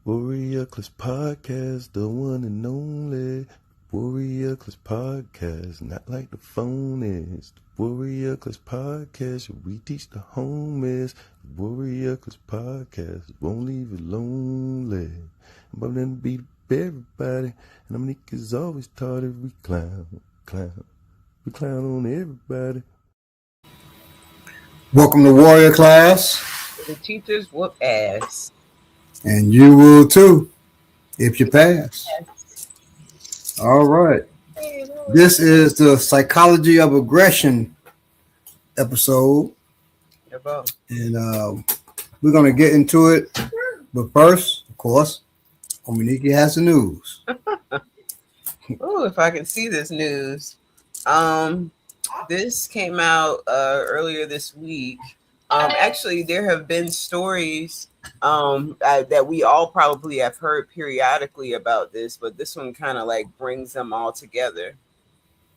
Warrior Class Podcast, the one and only. Warrior Class Podcast, not like the phone is. The Warrior Class Podcast, we teach the homies. The Warrior Class Podcast, won't leave you lonely. But then beat up everybody, and them niggas always taught it. We clown. We clown on everybody. Welcome to Warrior Class. The teachers whoop ass. And you will too, if you pass. All right. This is the Psychology of Aggression episode. And we're going to get into it. But first, of course, Ominiki has the news. Oh, if I can see this news. This came out earlier this week. Actually, there have been stories that we all probably have heard periodically about this, but this one kind of like brings them all together.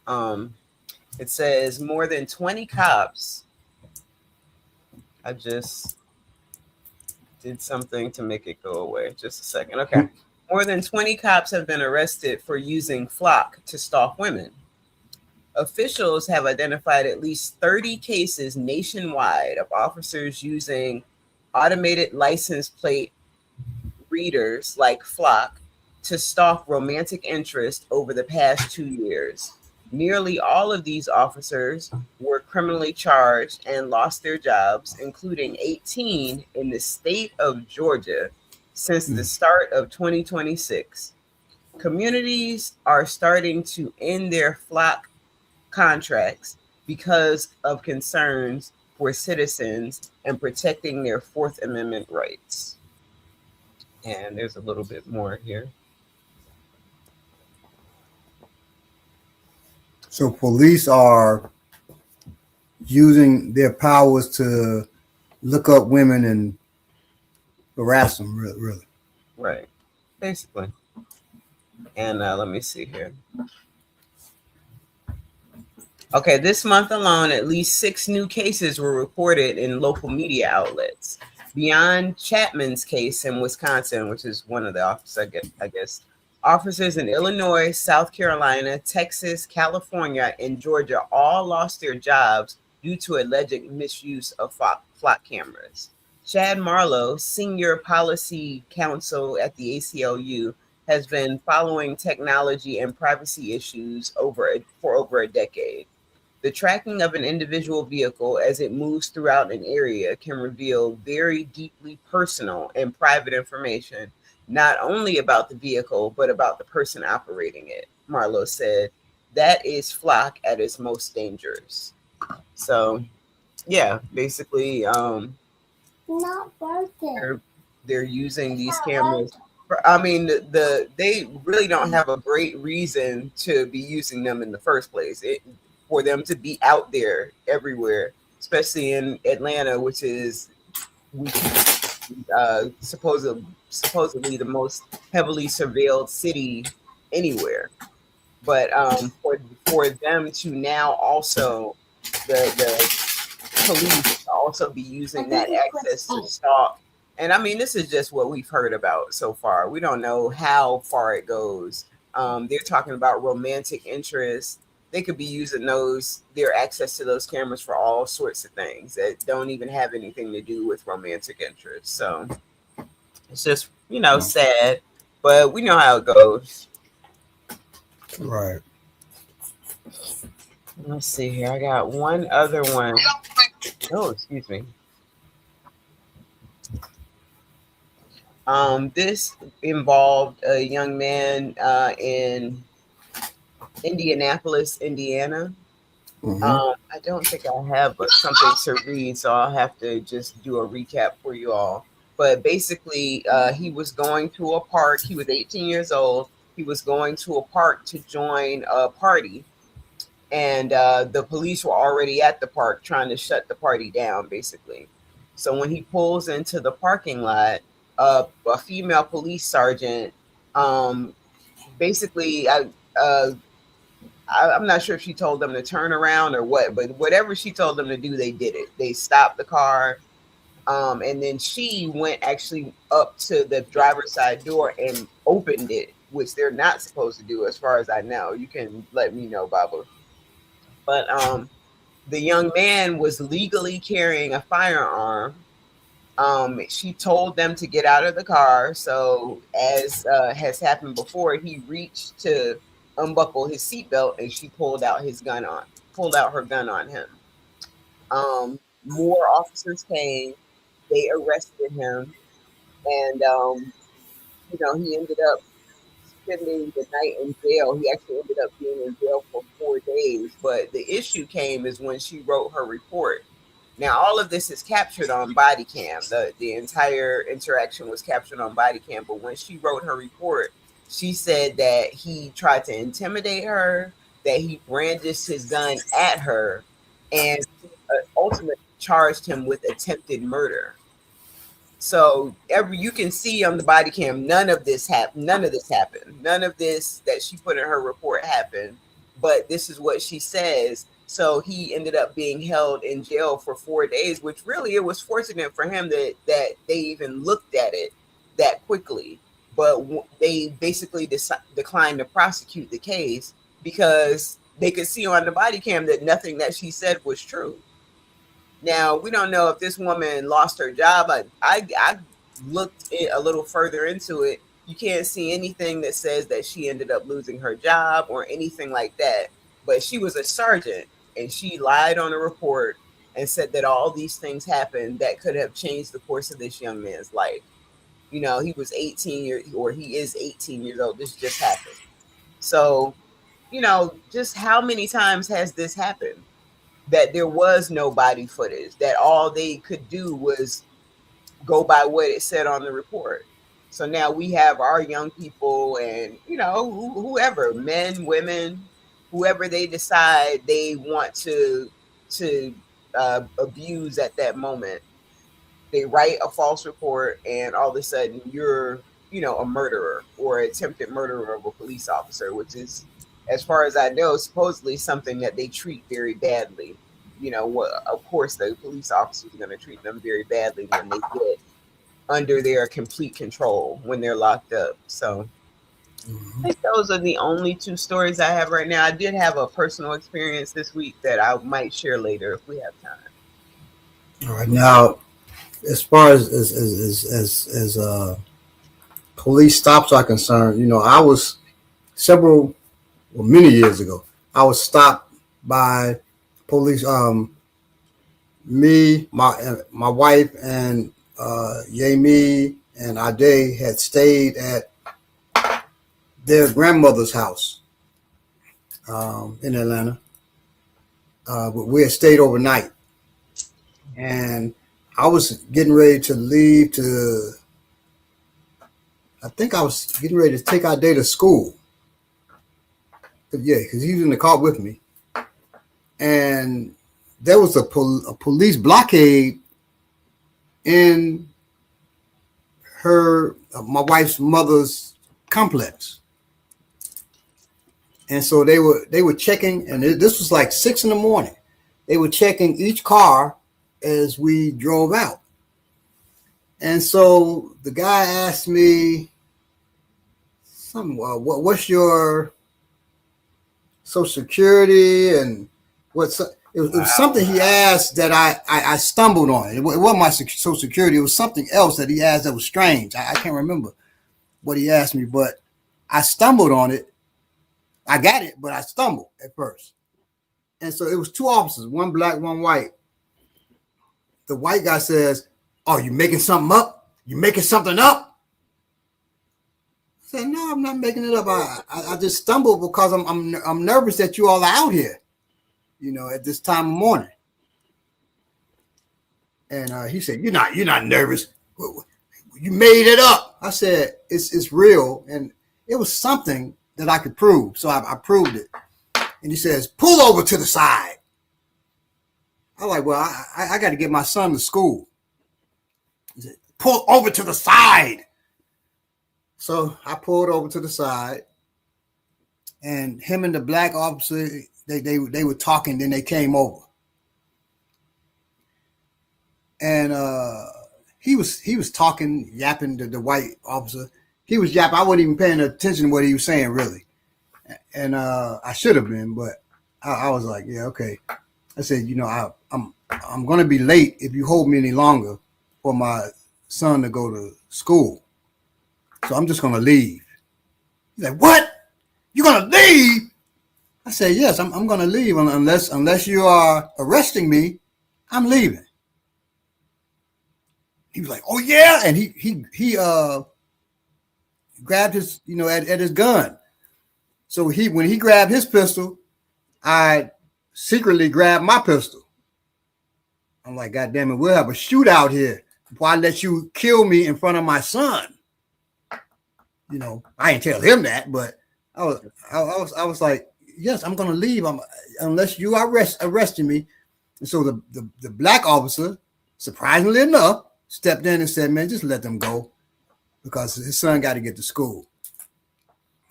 It says more than 20 cops. I just did something to make it go away. Just a second. Okay. More than 20 cops have been arrested for using Flock to stalk women. Officials have identified at least 30 cases nationwide of officers using automated license plate readers like Flock to stalk romantic interest over the past 2 years. Nearly all of these officers were criminally charged and lost their jobs, including 18 in the state of Georgia since the start of 2026. Communities are starting to end their Flock contracts because of concerns for citizens and protecting their Fourth Amendment rights. And there's a little bit more here. So police are using their powers to look up women and harass them, really. Right, basically. And let me see here. Okay, this month alone, at least 6 new cases were reported in local media outlets. Beyond Chapman's case in Wisconsin, which is one of the officers, I guess, officers in Illinois, South Carolina, Texas, California, and Georgia all lost their jobs due to alleged misuse of Flock cameras. Chad Marlowe, senior policy counsel at the ACLU, has been following technology and privacy issues for over a decade. The tracking of an individual vehicle as it moves throughout an area can reveal very deeply personal and private information, not only about the vehicle, but about the person operating it, Marlowe said. That is Flock at its most dangerous. So, yeah, basically, they're using these cameras. I mean, they really don't have a great reason to be using them in the first place. For them to be out there everywhere, especially in Atlanta, which is supposedly the most heavily surveilled city anywhere. But for them to now also the police also be using that access to stalk. And I mean, this is just what we've heard about so far. We don't know how far it goes. They're talking about romantic interest. They could be using their access to those cameras for all sorts of things that don't even have anything to do with romantic interest. So it's just, sad, but we know how it goes. Right. Let's see here. I got one other one. Oh, excuse me. This involved a young man in Indianapolis, Indiana. I don't think I have something to read, so I'll have to just do a recap for you all. But basically, he was going to a park. He was 18 years old. He was going to a park to join a party. And the police were already at the park trying to shut the party down, basically. So when he pulls into the parking lot, a female police sergeant, basically, I'm not sure if she told them to turn around or what, but whatever she told them to do, they did it. They stopped the car. And then she went actually up to the driver's side door and opened it, which they're not supposed to do, as far as I know. You can let me know, Baba. But the young man was legally carrying a firearm. She told them to get out of the car. So, as has happened before, he reached to unbuckle his seatbelt, and she pulled out her gun on him. More officers came. They arrested him, and he ended up spending the night in jail. He actually ended up being in jail for 4 days. But the issue came is when she wrote her report. Now, all of this is captured on body cam. The entire interaction was captured on body cam. But when she wrote her report, she said that he tried to intimidate her, that he brandished his gun at her, and ultimately charged him with attempted murder. So you can see on the body cam, none of this happened. None of this happened. None of this that she put in her report happened. But this is what she says. So he ended up being held in jail for 4 days, which really it was fortunate for him that they even looked at it that quickly. But they basically declined to prosecute the case because they could see on the body cam that nothing that she said was true. Now, we don't know if this woman lost her job. I looked a little further into it. You can't see anything that says that she ended up losing her job or anything like that. But she was a sergeant, and she lied on a report and said that all these things happened that could have changed the course of this young man's life. He was 18 years, or he is 18 years old. This just happened. So, just how many times has this happened? That there was no body footage, that all they could do was go by what it said on the report. So now we have our young people and, whoever, men, women, whoever they decide they want to abuse at that moment. They write a false report, and all of a sudden you're, a murderer or attempted murderer of a police officer, which is, as far as I know, supposedly something that they treat very badly. Of course, the police officers are going to treat them very badly when they get under their complete control when they're locked up. So I think those are the only two stories I have right now. I did have a personal experience this week that I might share later if we have time. All right, now as far as police stops are concerned, I was many years ago. I was stopped by police. Me, my wife, and Yami and Ade had stayed at their grandmother's house in Atlanta. But we had stayed overnight, and I was getting ready to leave to. I think I was getting ready to take Ade to school. Yeah, because he was in the car with me, and there was a police blockade in my wife's mother's complex, and so they were checking, and this was like 6 a.m. They were checking each car as we drove out, and so the guy asked me something. What's your Social Security and what's it was something he asked that I stumbled on. It wasn't my Social Security. It was something else that he asked that was strange. I can't remember what he asked me, but I stumbled on it. I got it, but I stumbled at first. And so it was two officers, one black, one white. The white guy says, "Oh, you making something up? You making something up?" I said, "No, I'm not making it up. I just stumbled because I'm nervous that you all are out here, at this time of morning." And he said, "You're not nervous. You made it up." I said, "It's real, and it was something that I could prove, so I proved it." And he says, "Pull over to the side." I'm like, "Well, I got to get my son to school." He said, "Pull over to the side." So I pulled over to the side, and him and the black officer, they were talking. Then they came over, and he was talking, yapping to the white officer. He was yapping. I wasn't even paying attention to what he was saying, really. And I should have been, but I was like, yeah, okay. I said, I'm going to be late if you hold me any longer for my son to go to school. So I'm just going to leave. He's like, what? You're going to leave? I said, yes, I'm going to leave unless you are arresting me. I'm leaving. He was like, oh yeah, and he grabbed his at his gun. So when he grabbed his pistol, I secretly grabbed my pistol. I'm like, God damn it, we'll have a shootout here before I let you kill me in front of my son. I didn't tell him that, but I was like, yes, I'm gonna leave unless you are arresting me. And so the black officer, surprisingly enough, stepped in and said, man, just let them go because his son got to get to school.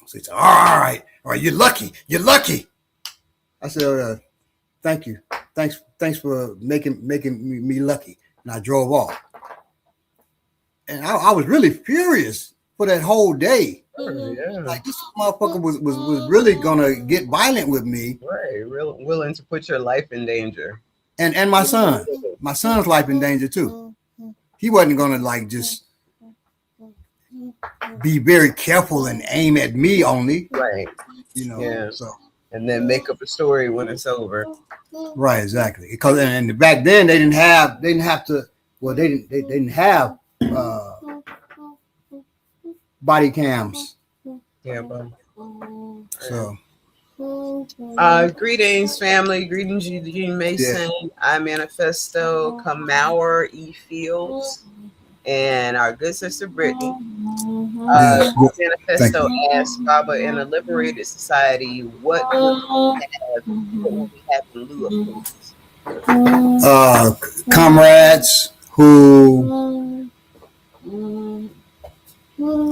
So he said, all right, you're lucky. I said, thank you. Thanks for making me lucky. And I drove off. And I was really furious for that whole day. Yeah. Like this motherfucker was really gonna get violent with me. Right, willing to put your life in danger. And my son's life in danger too. He wasn't gonna like just be very careful and aim at me only. Right. Yeah. So and then make up a story when it's over. Right, exactly. Because and back then they didn't have to. Well, they didn't have body cams. Yeah, but so. Greetings, family. Greetings, Eugene Mason. Yeah. I Manifesto, Kamauer E. Fields, and our good sister Brittany. Manifesto asked Baba, in a liberated society, what would we have in lieu of police? Comrades who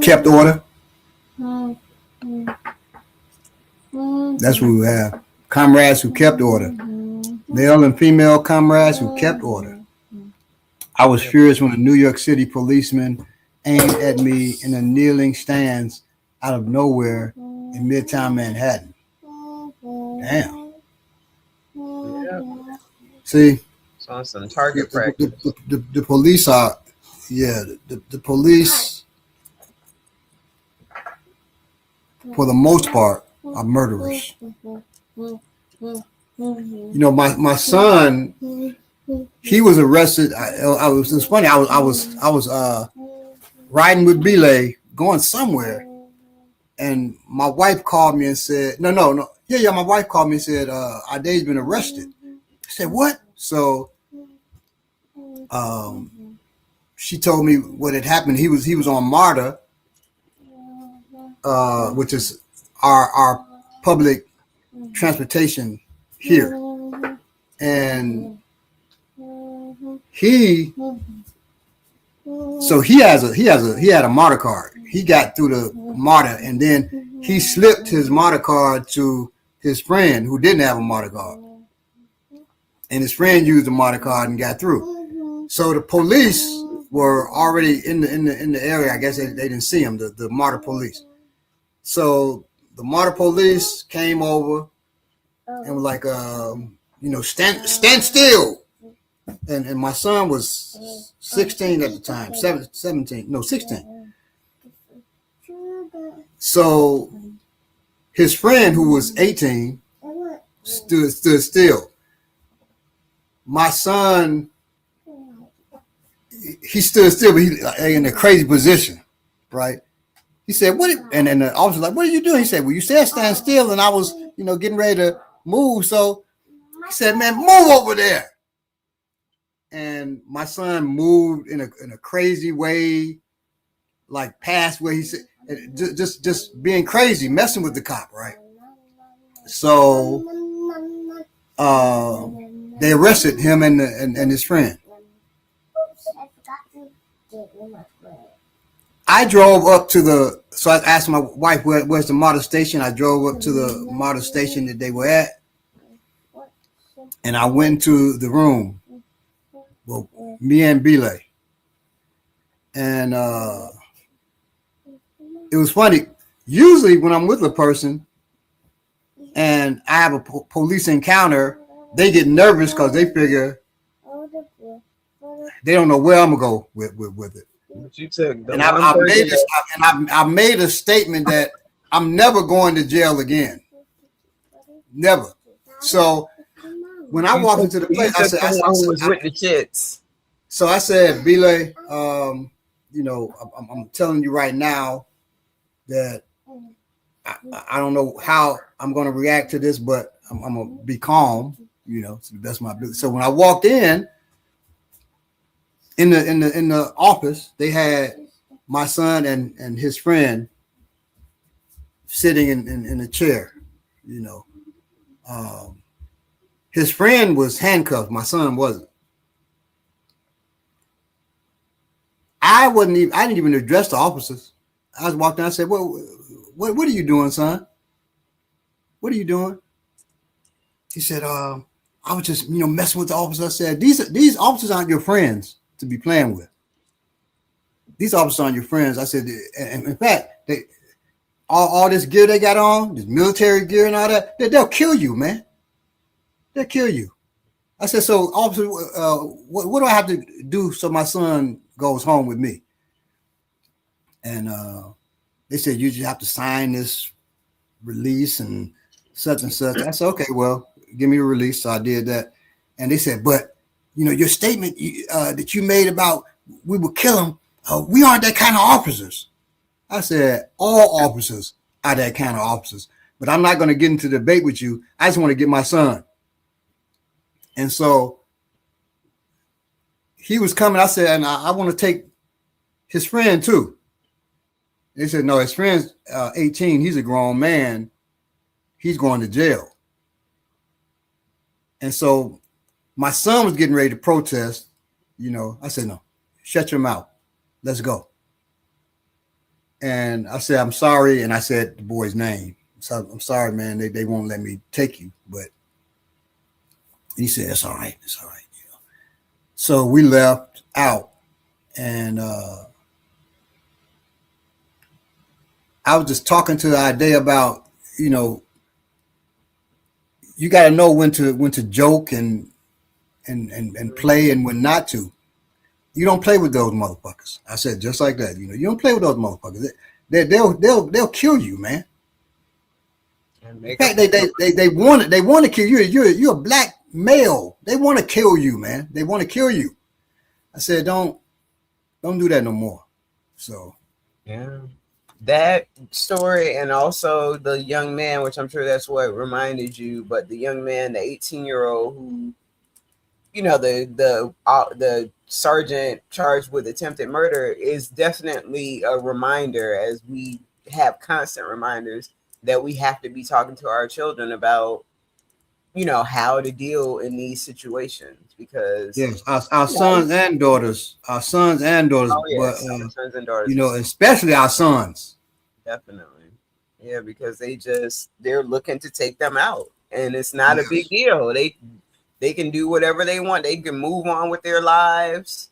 kept order. That's what we have. Comrades who kept order. Male and female comrades who kept order. I was furious when a New York City policeman aimed at me in a kneeling stance out of nowhere in Midtown Manhattan. Damn. Yeah. See? So on some target practice. The police are, the police, for the most part, are murderers. My son, he was arrested. It's funny. I was riding with Belay going somewhere, and my wife called me and said, no. Yeah. My wife called me and said, Ade's been arrested. I said, what? So, she told me what had happened. He was on MARTA, which is our public transportation here, and he had a MARTA card. He got through the MARTA, and then he slipped his MARTA card to his friend who didn't have a MARTA card, and his friend used the MARTA card and got through. So the police were already in the area. I guess they didn't see him. The MARTA police. So the MARTA police came over and was like, stand still. And my son was 16 at the time, 16. So his friend, who was 18, stood still. My son, he stood still, but he in a crazy position, right? He said, what? And then the officer was like, what are you doing? He said, well, you said stand still, and I was, getting ready to move. So he said, man, move over there. And my son moved in a crazy way, like past where he said, just being crazy, messing with the cop, right? So they arrested him and his friend. I drove up to so I asked my wife, where's the MARTA station? I drove up to the MARTA station that they were at, and I went to the room. Well, me and Belay. And it was funny. Usually when I'm with a person and I have a police encounter, they get nervous because they figure they don't know where I'm gonna go with it. But you took the And one I person made this, I made a statement that I'm never going to jail again. Never. So when I walked into the place, I said, the one who was with the shits. so I said, Belay, you know, I'm telling you right now that I don't know how I'm going to react to this, but I'm going to be calm, you know, to the best of my ability. So when I walked in the office, they had my son and his friend sitting in a chair, you know. His friend was handcuffed. My son wasn't. I didn't even address the officers. I was walking. I said, "Well, what are you doing, son? What are you doing?" He said, "I was just, you know, messing with the officers." I said, "These officers aren't your friends to be playing with. These officers aren't your friends." I said, and in fact, they all this gear they got on, this military gear and all that, they'll kill you, man. They'll kill you. I said, so officer, what do I have to do so my son goes home with me? And they said, you just have to sign this release and such and such. I said, okay, well, give me a release. So I did that. And they said, but, you know, your statement that you made about we will kill him, we aren't that kind of officers. I said, all officers are that kind of officers. But I'm not going to get into debate with you. I just want to get my son. And so he was coming. I said, and I want to take his friend too. They said, no, his friend's 18. He's a grown man. He's going to jail. And so my son was getting ready to protest. You know, I said, no, shut your mouth. Let's go. And I said, I'm sorry. And I said the boy's name. So I'm sorry, man. They won't let me take you. But he said, it's all right. It's all right. You know. So we left out. And I was just talking to the idea about, you know, you got to know when to joke and play and when not to. You don't play with those motherfuckers. I said just like that. You know, you don't play with those motherfuckers. They'll kill you, man. In fact, they want to kill you. You're a black male. They want to kill you, man. They want to kill you. I said don't do that no more. So yeah. That story, and also the young man, which I'm sure that's what reminded you, but the young man, the 18-year-old who, you know, the sergeant charged with attempted murder, is definitely a reminder, as we have constant reminders that we have to be talking to our children about, you know, how to deal in these situations, because yes, our sons and daughters, oh yes, but our sons and daughters, you know, especially our sons. Definitely, yeah, because they're looking to take them out, and it's not a big deal. They can do whatever they want. They can move on with their lives.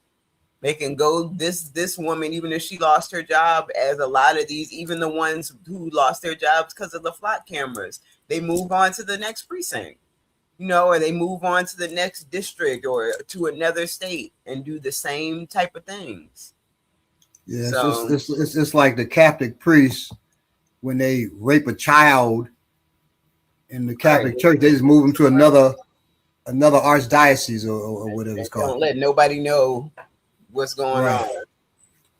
They can go this woman, even if she lost her job, as a lot of these, even the ones who lost their jobs because of the flock cameras, they move on to the next precinct, you know, or they move on to the next district or to another state and do the same type of things. Yeah, so, it's like the Catholic priests when they rape a child in the Catholic Church, they just move them to another archdiocese or whatever it's called. Don't let nobody know what's going on,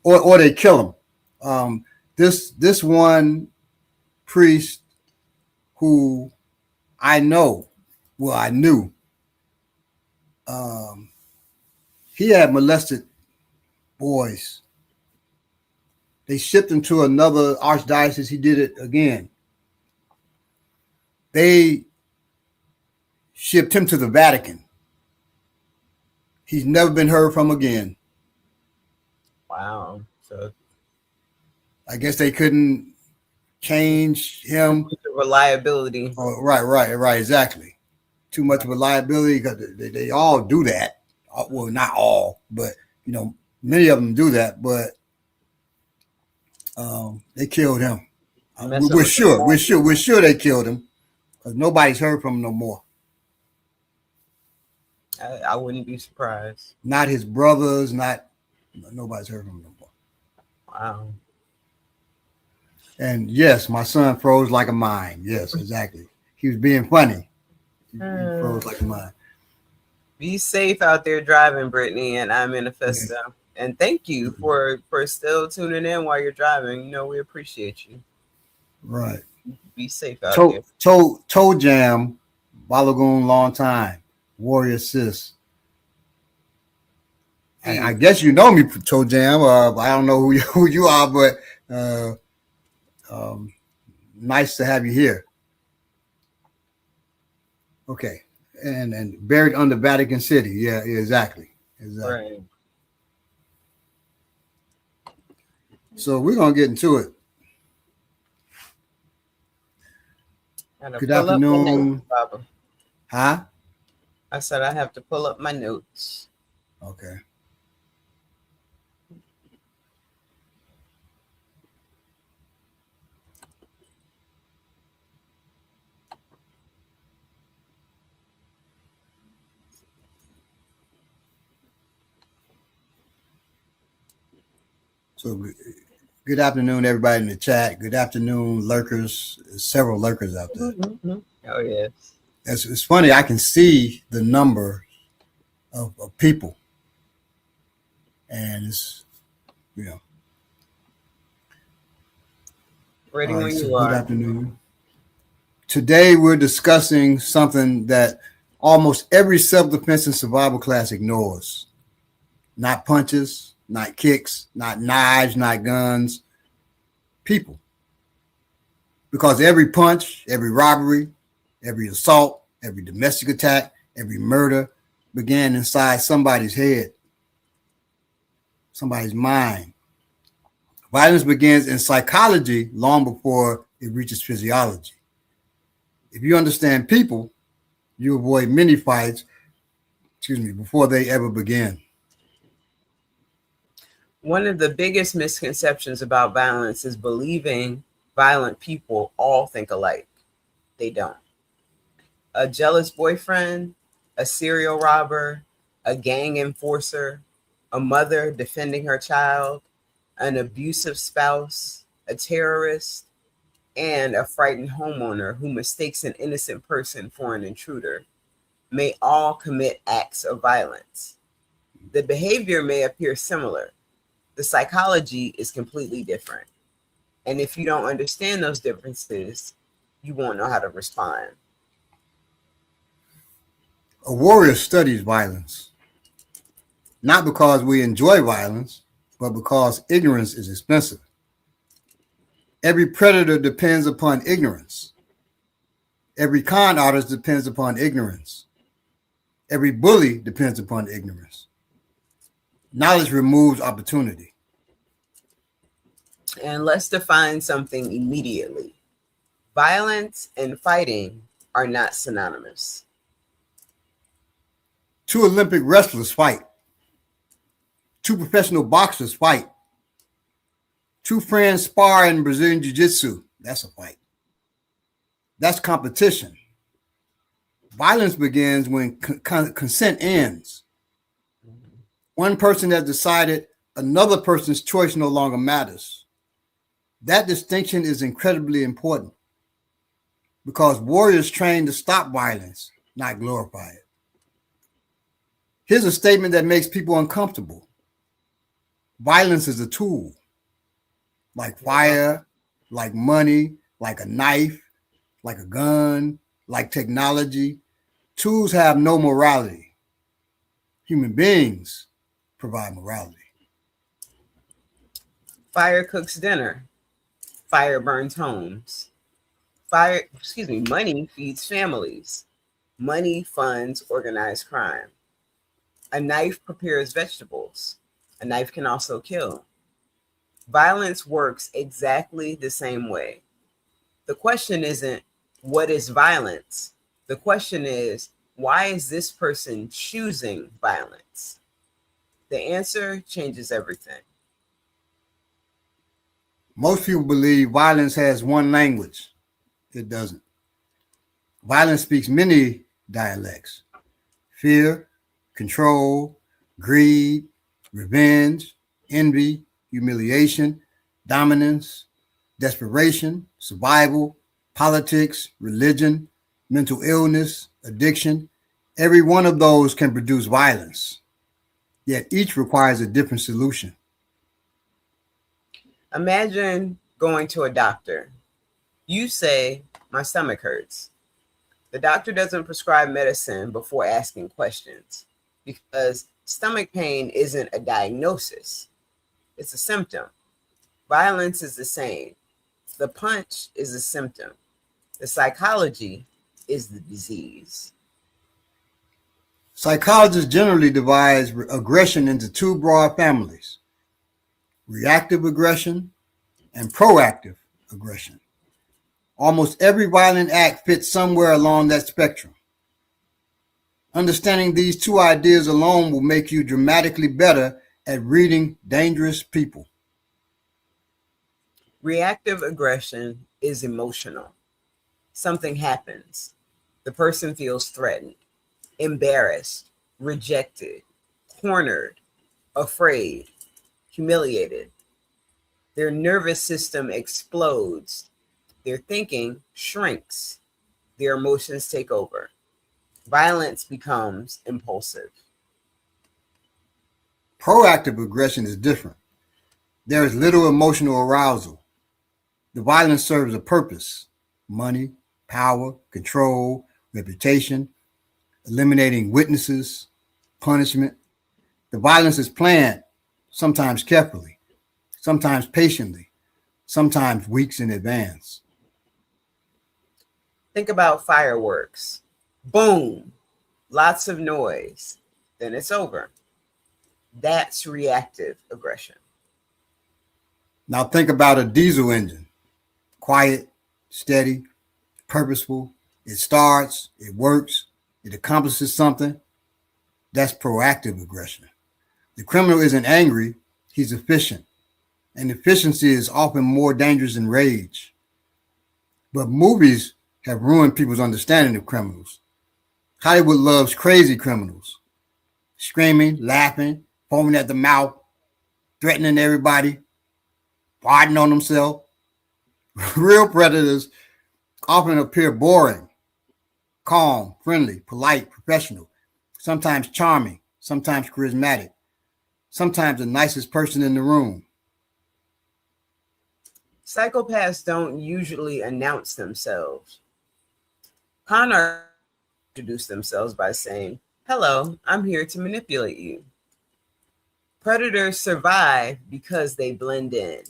or they kill them. This one priest who I knew, he had molested boys. They shipped him to another archdiocese. He did it again. They shipped him to the Vatican. He's never been heard from again. Wow. So I guess they couldn't change him. Reliability. Oh, right, exactly. Too much reliability, because they all do that. well, not all, but you know, many of them do that. But they killed him. Messing with the We're sure they killed him because nobody's heard from him no more. I wouldn't be surprised. Not his brothers, nobody's heard from him no more. Wow. And yes, my son froze like a mine. Yes, exactly. He was being funny. He froze like a mine. Be safe out there driving, Brittany, and I'm Manifesto. Okay. And thank you for still tuning in while you're driving. You know, we appreciate you. Right. Be safe out there. Toe Jam, Balagoon, long time. Warrior Sis. I guess you know me, Toe Jam. I don't know who you are, but nice to have you here. Okay. And buried under Vatican City. Yeah, exactly. Right. So we're going to get into it. Good afternoon. Notes, huh? I said I have to pull up my notes. Okay. So good afternoon, everybody in the chat. Good afternoon, lurkers. There's several lurkers out there. Mm-hmm. Oh, yes. It's funny. I can see the number of people. And it's, you know. Ready when you are. Good afternoon. Today we're discussing something that almost every self-defense and survival class ignores. Not punches, not kicks, not knives, not guns. People. Because every punch, every robbery, every assault, every domestic attack, every murder began inside somebody's head, somebody's mind. Violence begins in psychology long before it reaches physiology. If you understand people, you avoid many fights, before they ever begin. One of the biggest misconceptions about violence is believing violent people all think alike. They don't. A jealous boyfriend, a serial robber, a gang enforcer, a mother defending her child, an abusive spouse, a terrorist, and a frightened homeowner who mistakes an innocent person for an intruder may all commit acts of violence. The behavior may appear similar. The psychology is completely different. And if you don't understand those differences, you won't know how to respond. A warrior studies violence, not because we enjoy violence, but because ignorance is expensive. Every predator depends upon ignorance. Every con artist depends upon ignorance. Every bully depends upon ignorance. Knowledge removes opportunity. And let's define something immediately. Violence and fighting are not synonymous. Two Olympic wrestlers fight. Two professional boxers fight. Two friends spar in Brazilian Jiu-Jitsu. That's a fight. That's competition. Violence begins when consent ends. One person has decided another person's choice no longer matters. That distinction is incredibly important because warriors train to stop violence, not glorify it. Here's a statement that makes people uncomfortable. Violence is a tool, like fire, like money, like a knife, like a gun, like technology. Tools have no morality. Human beings provide morality. Fire cooks dinner. Fire burns homes. Money feeds families. Money funds organized crime. A knife prepares vegetables. A knife can also kill. Violence works exactly the same way. The question isn't, what is violence? The question is, Why is this person choosing violence? The answer changes everything. Most people believe violence has one language. It doesn't. Violence speaks many dialects: fear, control, greed, revenge, envy, humiliation, dominance, desperation, survival, politics, religion, mental illness, addiction. Every one of those can produce violence, yet each requires a different solution. Imagine going to a doctor. You say, my stomach hurts. The doctor doesn't prescribe medicine before asking questions because stomach pain isn't a diagnosis, it's a symptom. Violence is the same. The punch is a symptom. The psychology is the disease. Psychologists generally divide aggression into two broad families: reactive aggression and proactive aggression. Almost every violent act fits somewhere along that spectrum. Understanding these two ideas alone will make you dramatically better at reading dangerous people. Reactive aggression is emotional. Something happens. The person feels threatened, embarrassed, rejected, cornered, afraid, humiliated. Their nervous system explodes. Their thinking shrinks. Their emotions take over. Violence becomes impulsive. Proactive aggression is different. There is little emotional arousal. The violence serves a purpose: money, power, control, reputation, eliminating witnesses, punishment. The violence is planned, sometimes carefully, sometimes patiently, sometimes weeks in advance. Think about fireworks. Boom, lots of noise. Then it's over. That's reactive aggression. Now think about a diesel engine: quiet, steady, purposeful. It starts, it works, it accomplishes something. That's proactive aggression. The criminal isn't angry, he's efficient. And efficiency is often more dangerous than rage. But movies have ruined people's understanding of criminals. Hollywood loves crazy criminals: screaming, laughing, foaming at the mouth, threatening everybody, farting on themselves. Real predators often appear boring, calm, friendly, polite, professional, sometimes charming, sometimes charismatic, sometimes the nicest person in the room. Psychopaths don't usually announce themselves. Con artists introduce themselves by saying, "Hello, I'm here to manipulate you." Predators survive because they blend in.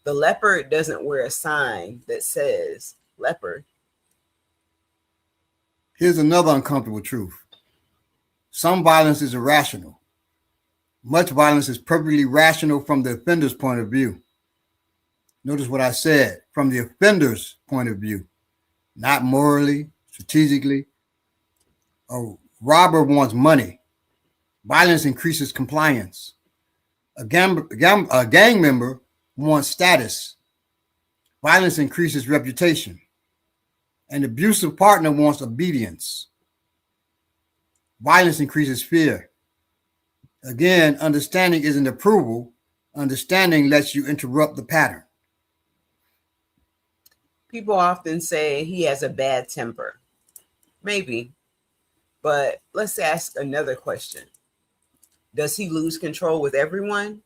The leopard doesn't wear a sign that says leopard. Here's another uncomfortable truth: some violence is irrational. Much violence is perfectly rational from the offender's point of view. Notice what I said: from the offender's point of view, not morally, strategically. A robber wants money. Violence increases compliance. A gang member wants status. Violence increases reputation. An abusive partner wants obedience. Violence increases fear. Again, understanding isn't approval. Understanding lets you interrupt the pattern. People often say he has a bad temper. Maybe, but let's ask another question. Does he lose control with everyone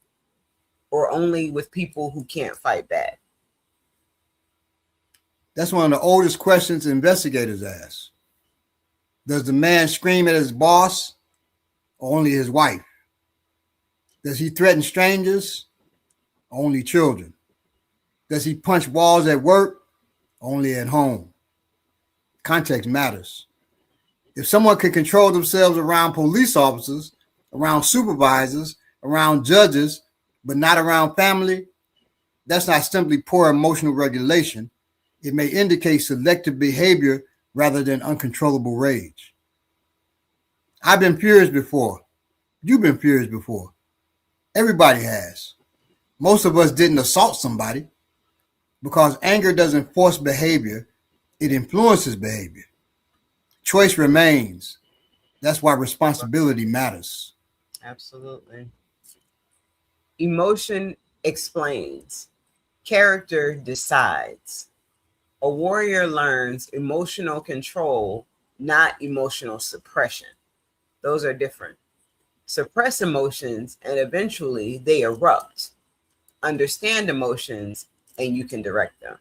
or only with people who can't fight back? That's one of the oldest questions investigators ask. Does the man scream at his boss or only his wife? Does he threaten strangers or only children? Does he punch walls at work or only at home? Context matters. If someone can control themselves around police officers, around supervisors, around judges, but not around family, that's not simply poor emotional regulation. It may indicate selective behavior rather than uncontrollable rage. I've been furious before. You've been furious before. Everybody has. Most of us didn't assault somebody because anger doesn't force behavior, it influences behavior. Choice remains. That's why responsibility matters. Absolutely. Emotion explains. Character decides. A warrior learns emotional control, not emotional suppression. Those are different. Suppress emotions and eventually they erupt. Understand emotions and you can direct them.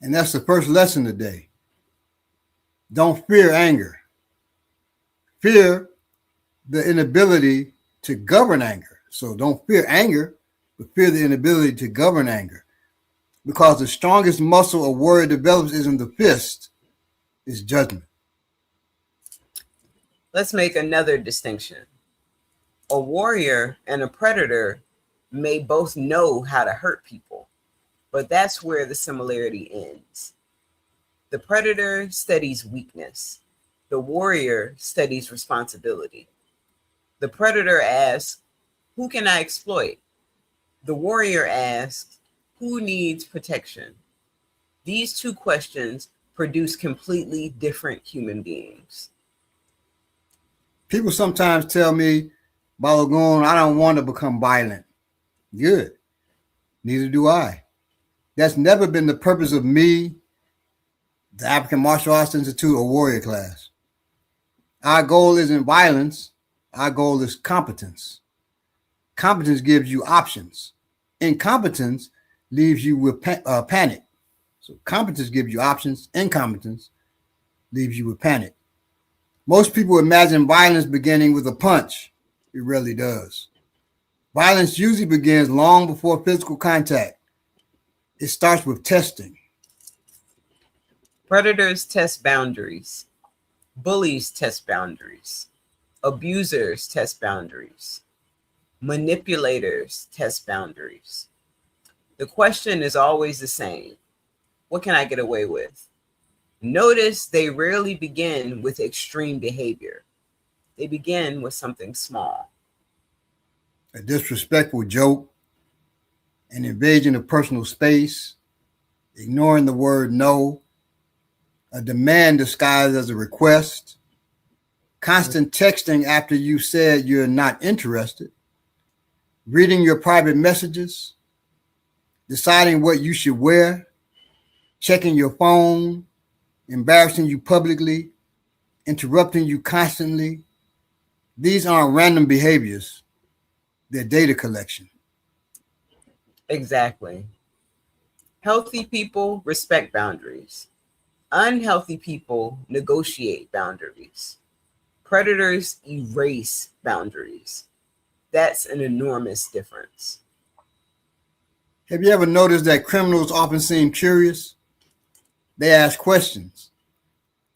And that's the first lesson today. Don't fear anger. Fear the inability to govern anger. So don't fear anger, but fear the inability to govern anger. Because the strongest muscle a warrior develops isn't the fist, it's judgment. Let's make another distinction. A warrior and a predator may both know how to hurt people, but that's where the similarity ends. The predator studies weakness. The warrior studies responsibility. The predator asks, who can I exploit? The warrior asks, who needs protection? These two questions produce completely different human beings. People sometimes tell me, Balogun, I don't want to become violent. Good. Neither do I. That's never been the purpose of me, the African Martial Arts Institute, or warrior class. Our goal isn't violence. Our goal is competence. Competence gives you options. Incompetence leaves you with panic. So competence gives you options. Incompetence leaves you with panic. Most people imagine violence beginning with a punch. It rarely does. Violence usually begins long before physical contact. It starts with testing. Predators test boundaries. Bullies test boundaries. Abusers test boundaries. Manipulators test boundaries. The question is always the same. What can I get away with? Notice they rarely begin with extreme behavior. They begin with something small. A disrespectful joke, an invasion of personal space, ignoring the word no, a demand disguised as a request, constant texting after you said you're not interested, reading your private messages, deciding what you should wear, checking your phone, embarrassing you publicly, interrupting you constantly. These aren't random behaviors, they're data collection. Exactly. Healthy people respect boundaries. Unhealthy people negotiate boundaries. Predators erase boundaries. That's an enormous difference. Have you ever noticed that criminals often seem curious? They ask questions.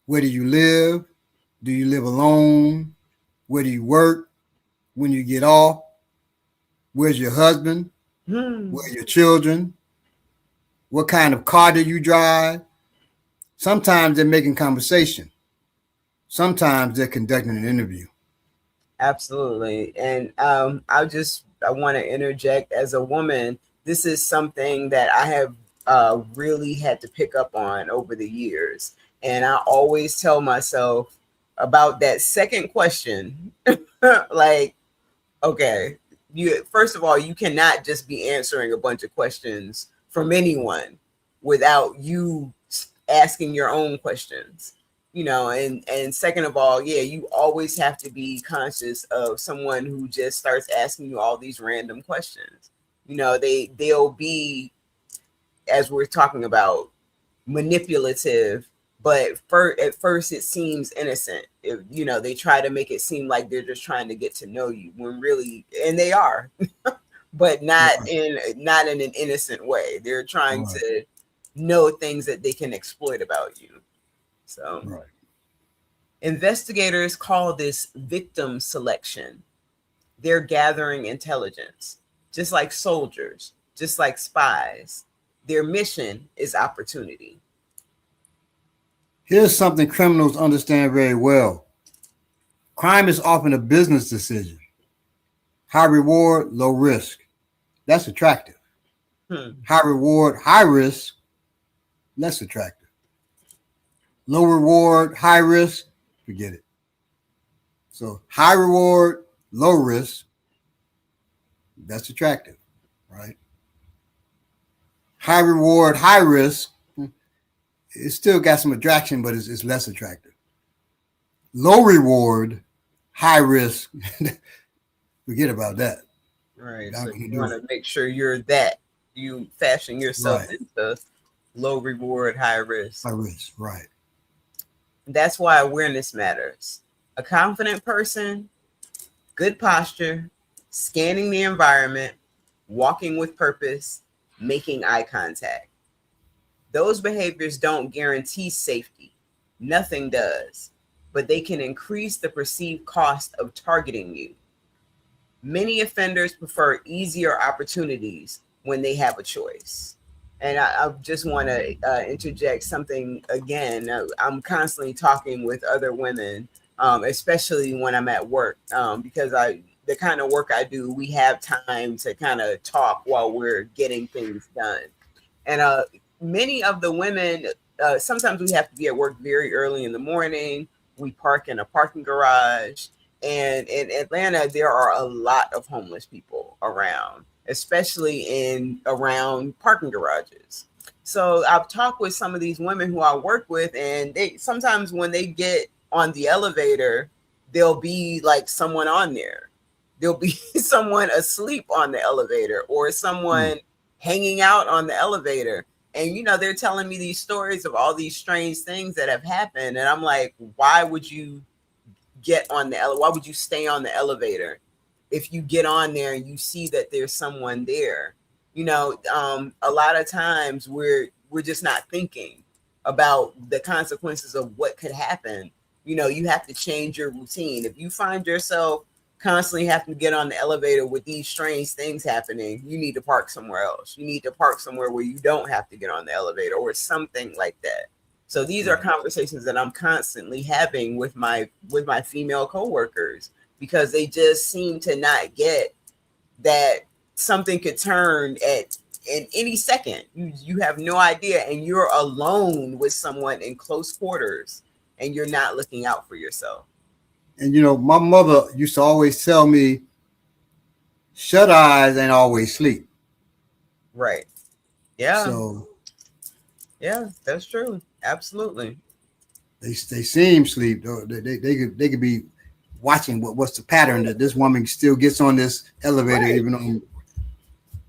Where do you live? Do you live alone? Where do you work? When you get off? Where's your husband? Where are your children? What kind of car do you drive? Sometimes they're making conversation. Sometimes they're conducting an interview. Absolutely. And I want to interject as a woman. This is something that I have really had to pick up on over the years. And I always tell myself about that second question, like, okay, you first of all, you cannot just be answering a bunch of questions from anyone without you asking your own questions, and second of all, yeah, you always have to be conscious of someone who just starts asking you all these random questions. They'll be, as we're talking about, manipulative, but at first it seems innocent. They try to make it seem like they're just trying to get to know you when really, and they are, but not in an innocent way. They're trying to know things that they can exploit about you. So investigators call this victim selection. They're gathering intelligence, just like soldiers, just like spies. Their mission is opportunity. Here's something criminals understand very well. Crime is often a business decision. High reward, low risk. That's attractive. High reward, high risk, less attractive. Low reward, high risk, forget it. So high reward, low risk, that's attractive, right? High reward, high risk, it's still got some attraction, but it's less attractive. Low reward, high risk, forget about that. Right. So you want to make sure you fashion yourself into low reward, high risk. High risk, right. That's why awareness matters. A confident person, good posture, scanning the environment, walking with purpose, making eye contact. Those behaviors don't guarantee safety. Nothing does, but they can increase the perceived cost of targeting you. Many offenders prefer easier opportunities when they have a choice. And I just want to interject something again. I'm constantly talking with other women, especially when I'm at work, because the kind of work I do, we have time to kind of talk while we're getting things done. And many of the women, sometimes we have to be at work very early in the morning. We park in a parking garage. And in Atlanta, there are a lot of homeless people around, especially around parking garages. So I've talked with some of these women who I work with, and they sometimes when they get on the elevator, there'll be like someone on there. There'll be someone asleep on the elevator or someone hanging out on the elevator. And, they're telling me these stories of all these strange things that have happened. And I'm like, why would you why would you stay on the elevator if you get on there and you see that there's someone there? A lot of times we're just not thinking about the consequences of what could happen. You have to change your routine. If you find yourself constantly having to get on the elevator with these strange things happening, you need to park somewhere else. You need to park somewhere where you don't have to get on the elevator or something like that. So these are conversations that I'm constantly having with my female coworkers, because they just seem to not get that something could turn in any second. You have no idea, and you're alone with someone in close quarters, and you're not looking out for yourself. And my mother used to always tell me, shut eyes ain't always sleep. Right. Yeah. So yeah, that's true. Absolutely. They seem sleep. They could be watching what's the pattern that this woman still gets on this elevator, even though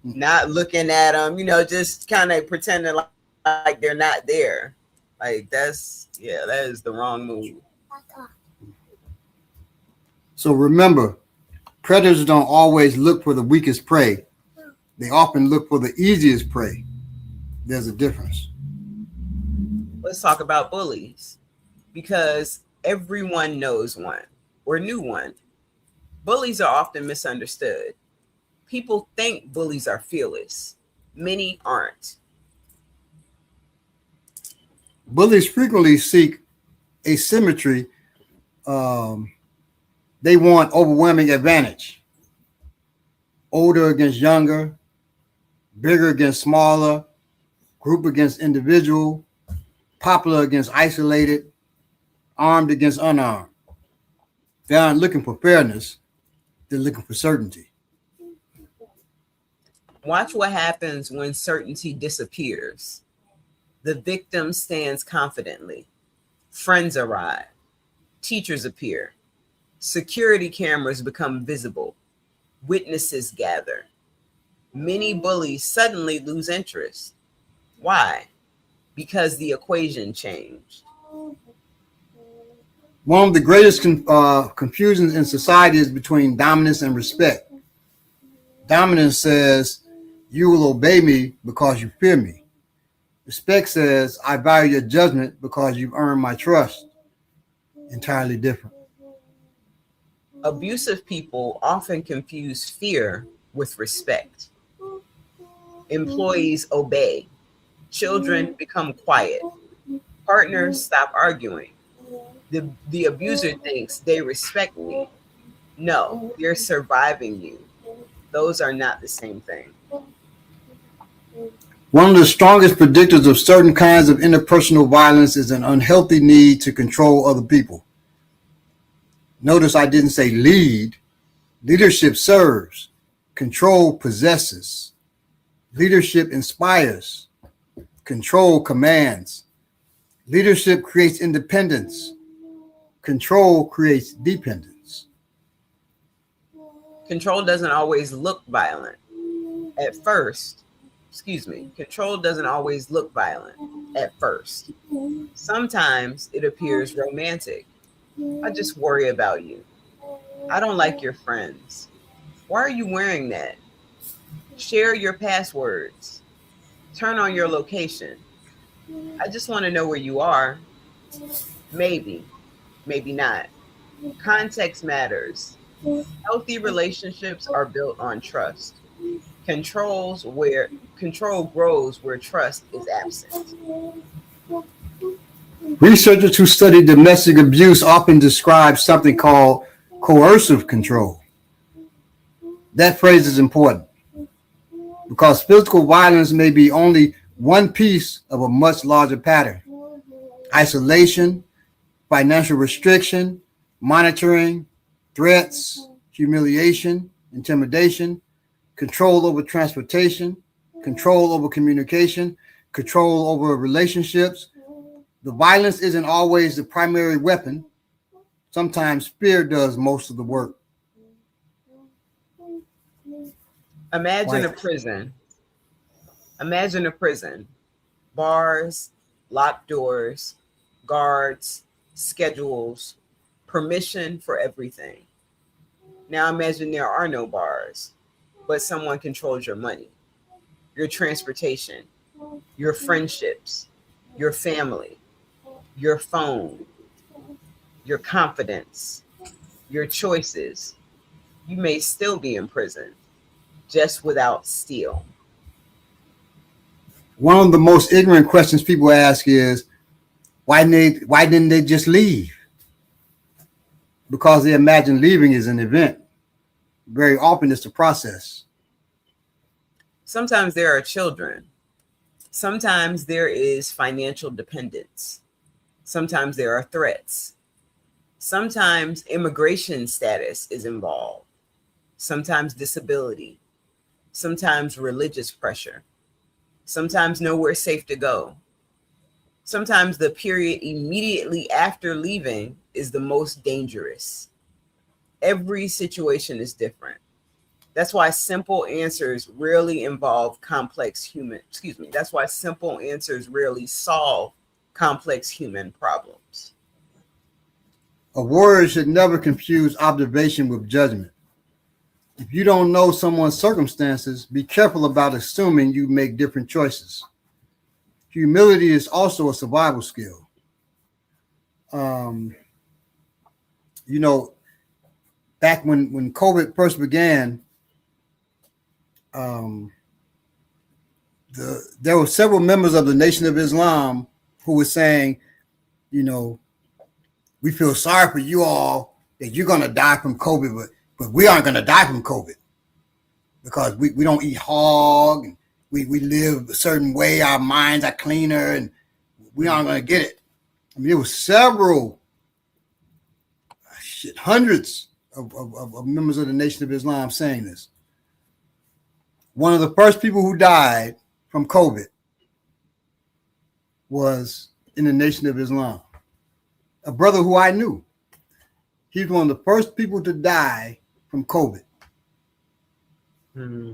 not looking at them, just kind of pretending like they're not there. Like that is the wrong move. So remember, predators don't always look for the weakest prey. They often look for the easiest prey. There's a difference. Let's talk about bullies, because everyone knows one or knew one. Bullies are often misunderstood. People think bullies are fearless. Many aren't. Bullies frequently seek asymmetry. They want overwhelming advantage. Older against younger, bigger against smaller, group against individual, popular against isolated, armed against unarmed. They aren't looking for fairness. They're looking for certainty. Watch what happens when certainty disappears. The victim stands confidently. Friends arrive. Teachers appear. Security cameras become visible. Witnesses gather. Many bullies suddenly lose interest. Why? Because the equation changed. One of the greatest confusions in society is between dominance and respect. Dominance says, you will obey me because you fear me. Respect says, I value your judgment because you've earned my trust. Entirely different. Abusive people often confuse fear with respect. Employees obey. Children become quiet. Partners stop arguing. The abuser thinks they respect me. No, they're surviving you. Those are not the same thing. One of the strongest predictors of certain kinds of interpersonal violence is an unhealthy need to control other people. Notice I didn't say lead. Leadership serves. Control possesses. Leadership inspires. Control commands. Leadership creates independence. Control creates dependence. Control doesn't always look violent. At first, control doesn't always look violent at first. Sometimes it appears romantic. I just worry about you. I don't like your friends. Why are you wearing that? Share your passwords. Turn on your location. I just want to know where you are. Maybe, maybe not. Context matters. Healthy relationships are built on trust. Control grows where trust is absent. Researchers who study domestic abuse often describe something called coercive control. That phrase is important because physical violence may be only one piece of a much larger pattern. Isolation, financial restriction, monitoring, threats, humiliation, intimidation, control over transportation, control over communication, control over relationships. The violence isn't always the primary weapon. Sometimes fear does most of the work. Imagine a prison. Imagine a prison. Bars, locked doors, guards, schedules, permission for everything. Now imagine there are no bars, but someone controls your money, your transportation, your friendships, your family, your phone, your confidence, your choices. You may still be in prison, just without steel. One of the most ignorant questions people ask is, why didn't they just leave? Because they imagine leaving is an event. Very often it's a process. Sometimes there are children. Sometimes there is financial dependence. Sometimes there are threats. Sometimes immigration status is involved. Sometimes disability. Sometimes religious pressure. Sometimes nowhere safe to go. Sometimes the period immediately after leaving is the most dangerous. Every situation is different. That's why simple answers rarely involve that's why simple answers rarely solve complex human problems. A warrior should never confuse observation with judgment. If you don't know someone's circumstances, be careful about assuming you make different choices. Humility is also a survival skill. Back when COVID first began, there were several members of the Nation of Islam who were saying, we feel sorry for you all that you're going to die from COVID, but we aren't going to die from COVID because we don't eat hog and we live a certain way. Our minds are cleaner and we aren't going to get it. I mean, there were several, hundreds of members of the Nation of Islam saying this. One of the first people who died from COVID was in the Nation of Islam. A brother who I knew. He's one of the first people to die from COVID. Mm-hmm.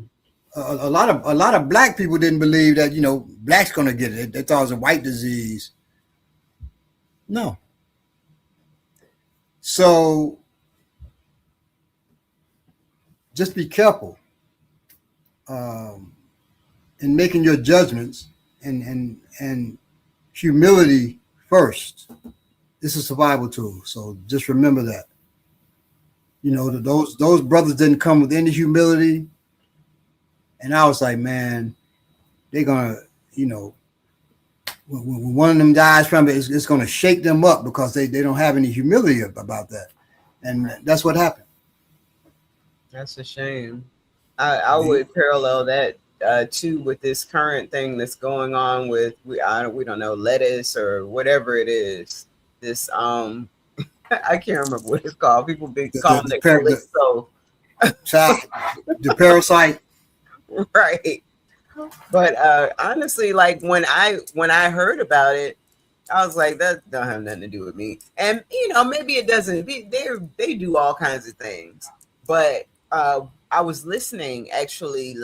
A lot of black people didn't believe that, black's going to get it. They thought it was a white disease. No. So just be careful in making your judgments and humility first. It's a survival tool. So just remember that. Those brothers didn't come with any humility. And I was like, man, they're gonna, when one of them dies from it, it's going to shake them up because they don't have any humility about that. And that's what happened. That's a shame. I would parallel that too with this current thing that's going on with we don't know, lettuce or whatever it is. This I can't remember what it's called. People be calling it calypso. The parasite. Right. But honestly, like when I heard about it, I was like, that don't have nothing to do with me. And maybe it doesn't. They do all kinds of things. But I was listening actually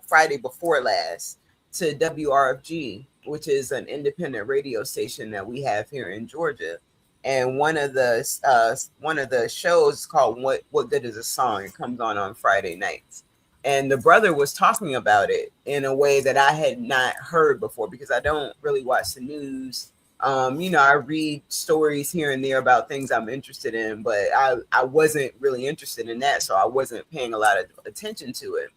Friday before last to WRFG, which is an independent radio station that we have here in Georgia. And one of the shows is called What Good Is a Song? It comes on Friday nights. And the brother was talking about it in a way that I had not heard before because I don't really watch the news. I read stories here and there about things I'm interested in, but I wasn't really interested in that, so I wasn't paying a lot of attention to it.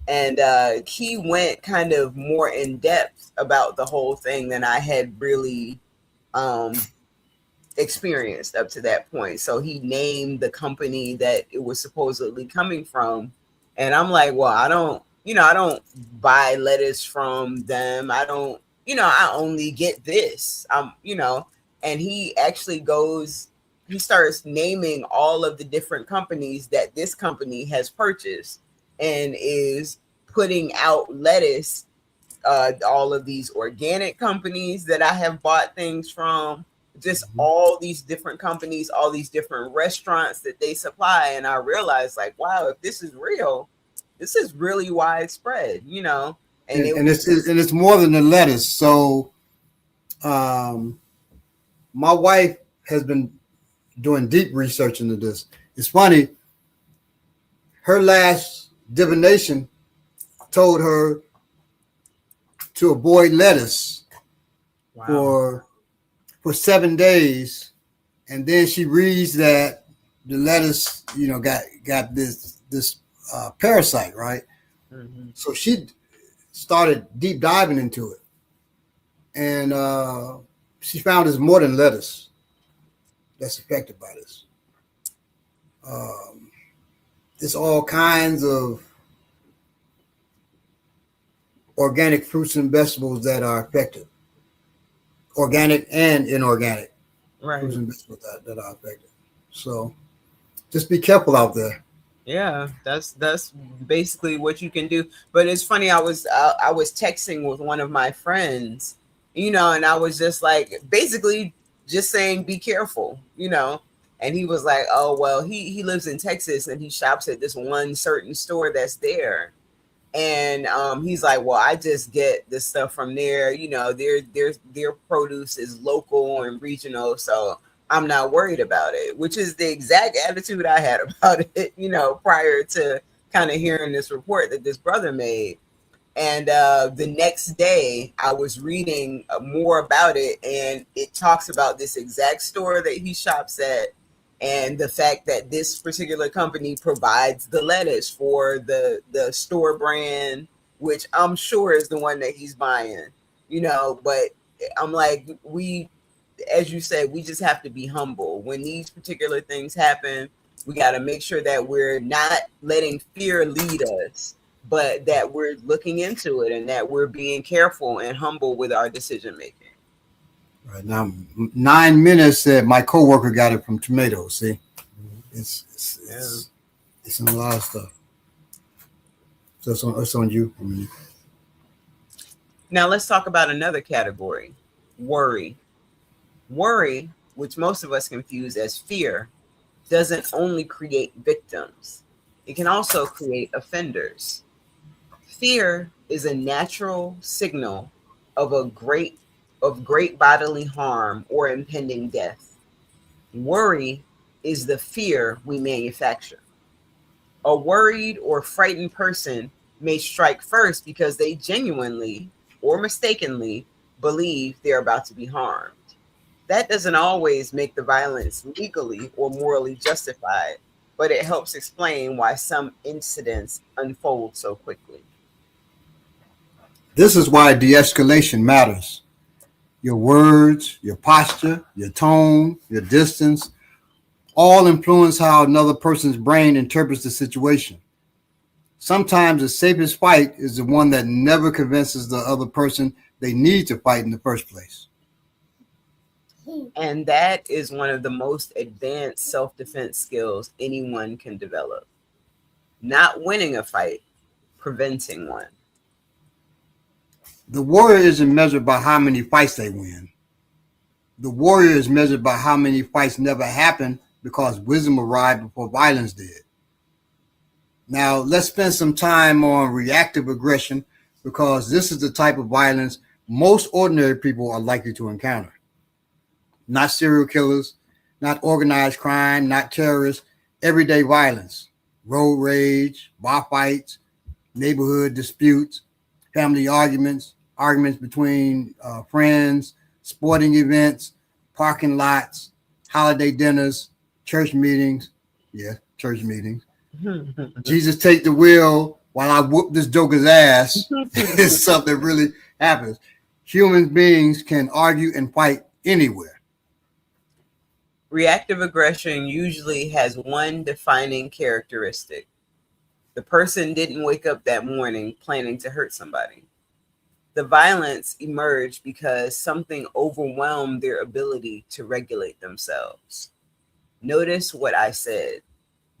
And he went kind of more in depth about the whole thing than I had really experienced up to that point. So he named the company that it was supposedly coming from. And I'm like, well, I don't buy lettuce from them. I don't, I only get this. And he actually he starts naming all of the different companies that this company has purchased and is putting out lettuce. All of these organic companies that I have bought things from, just all these different companies, all these different restaurants that they supply. And I realized, like, wow, if this is real, this is really widespread, And it's more than the lettuce. So my wife has been doing deep research into this. It's funny. Her last divination told her to avoid lettuce for 7 days, and then she reads that the lettuce, got this parasite, right? Mm-hmm. So she started deep diving into it, and she found it's more than lettuce that's affected by this. There's all kinds of organic fruits and vegetables that are affected. Organic and inorganic fruits and vegetables that are affected. So just be careful out there. Yeah, that's basically what you can do. But it's funny, I was texting with one of my friends, and I was just like basically just saying be careful, and he was like, oh well, he lives in Texas and he shops at this one certain store that's there. And he's like, well, I just get this stuff from there. Their produce is local and regional, so I'm not worried about it, which is the exact attitude I had about it, prior to kind of hearing this report that this brother made. And the next day I was reading more about it, and it talks about this exact store that he shops at and the fact that this particular company provides the lettuce for the store brand, which I'm sure is the one that he's buying, but I'm like, as you said, we just have to be humble. When these particular things happen, we got to make sure that we're not letting fear lead us, but that we're looking into it and that we're being careful and humble with our decision making. Right now, 9 minutes said my coworker got it from tomatoes. See, it's in a lot of stuff. So it's on you. Now let's talk about another category: worry. Worry, which most of us confuse as fear, doesn't only create victims; it can also create offenders. Fear is a natural signal of great bodily harm or impending death. Worry is the fear we manufacture. A worried or frightened person may strike first because they genuinely or mistakenly believe they're about to be harmed. That doesn't always make the violence legally or morally justified, but it helps explain why some incidents unfold so quickly. This is why de-escalation matters. Your words, your posture, your tone, your distance, all influence how another person's brain interprets the situation. Sometimes the safest fight is the one that never convinces the other person they need to fight in the first place. And that is one of the most advanced self-defense skills anyone can develop. Not winning a fight, preventing one. The warrior isn't measured by how many fights they win. The warrior is measured by how many fights never happened because wisdom arrived before violence did. Now, let's spend some time on reactive aggression because this is the type of violence most ordinary people are likely to encounter. Not serial killers, not organized crime, not terrorists, everyday violence, road rage, bar fights, neighborhood disputes, family arguments, arguments between friends, sporting events, parking lots, holiday dinners, church meetings. Yeah, church meetings. Jesus take the wheel while I whoop this joker's ass is something that really happens. Human beings can argue and fight anywhere. Reactive aggression usually has one defining characteristic. The person didn't wake up that morning planning to hurt somebody. The violence emerged because something overwhelmed their ability to regulate themselves. Notice what I said,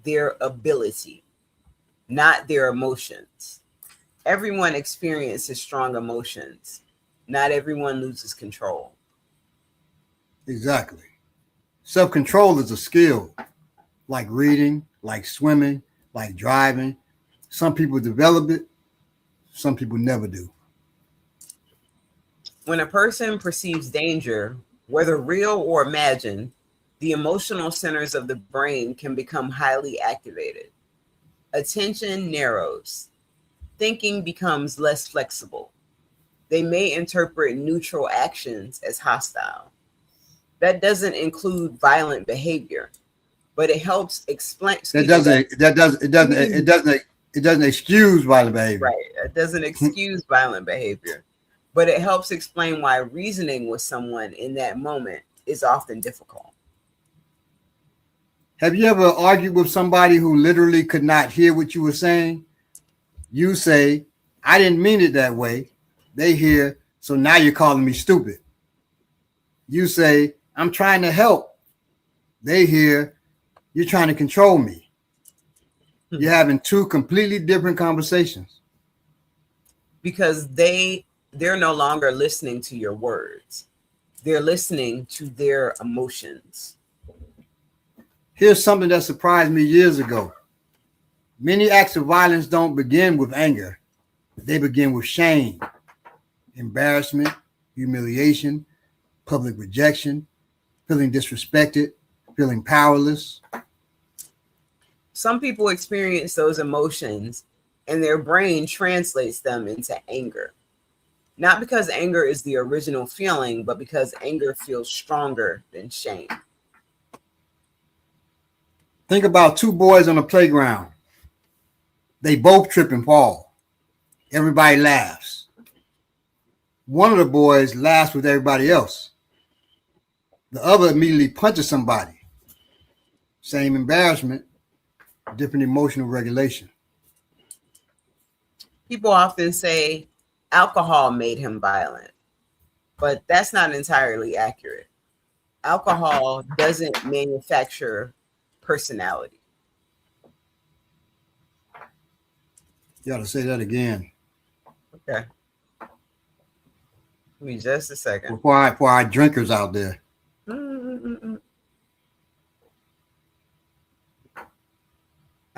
their ability, not their emotions. Everyone experiences strong emotions. Not everyone loses control. Exactly. Self-control is a skill, like reading, like swimming, like driving. Some people develop it, some people never do. When a person perceives danger, whether real or imagined, the emotional centers of the brain can become highly activated. Attention narrows. Thinking becomes less flexible. They may interpret neutral actions as hostile. That doesn't include violent behavior, but it helps explain. It doesn't excuse violent behavior. Right. It doesn't excuse violent behavior, but it helps explain why reasoning with someone in that moment is often difficult. Have you ever argued with somebody who literally could not hear what you were saying? You say, I didn't mean it that way. They hear, so now you're calling me stupid. You say, I'm trying to help. They hear, you're trying to control me. You're having two completely different conversations. Because they're no longer listening to your words. They're listening to their emotions. Here's something that surprised me years ago. Many acts of violence don't begin with anger. They begin with shame, embarrassment, humiliation, public rejection, feeling disrespected, feeling powerless. Some people experience those emotions and their brain translates them into anger. Not because anger is the original feeling, but because anger feels stronger than shame. Think about two boys on a playground. They both trip and fall. Everybody laughs. One of the boys laughs with everybody else. The other immediately punches somebody. Same embarrassment, different emotional regulation. People often say alcohol made him violent, but that's not entirely accurate. Alcohol doesn't manufacture personality. You ought to say that again. Okay. Give me just a second. For our drinkers out there.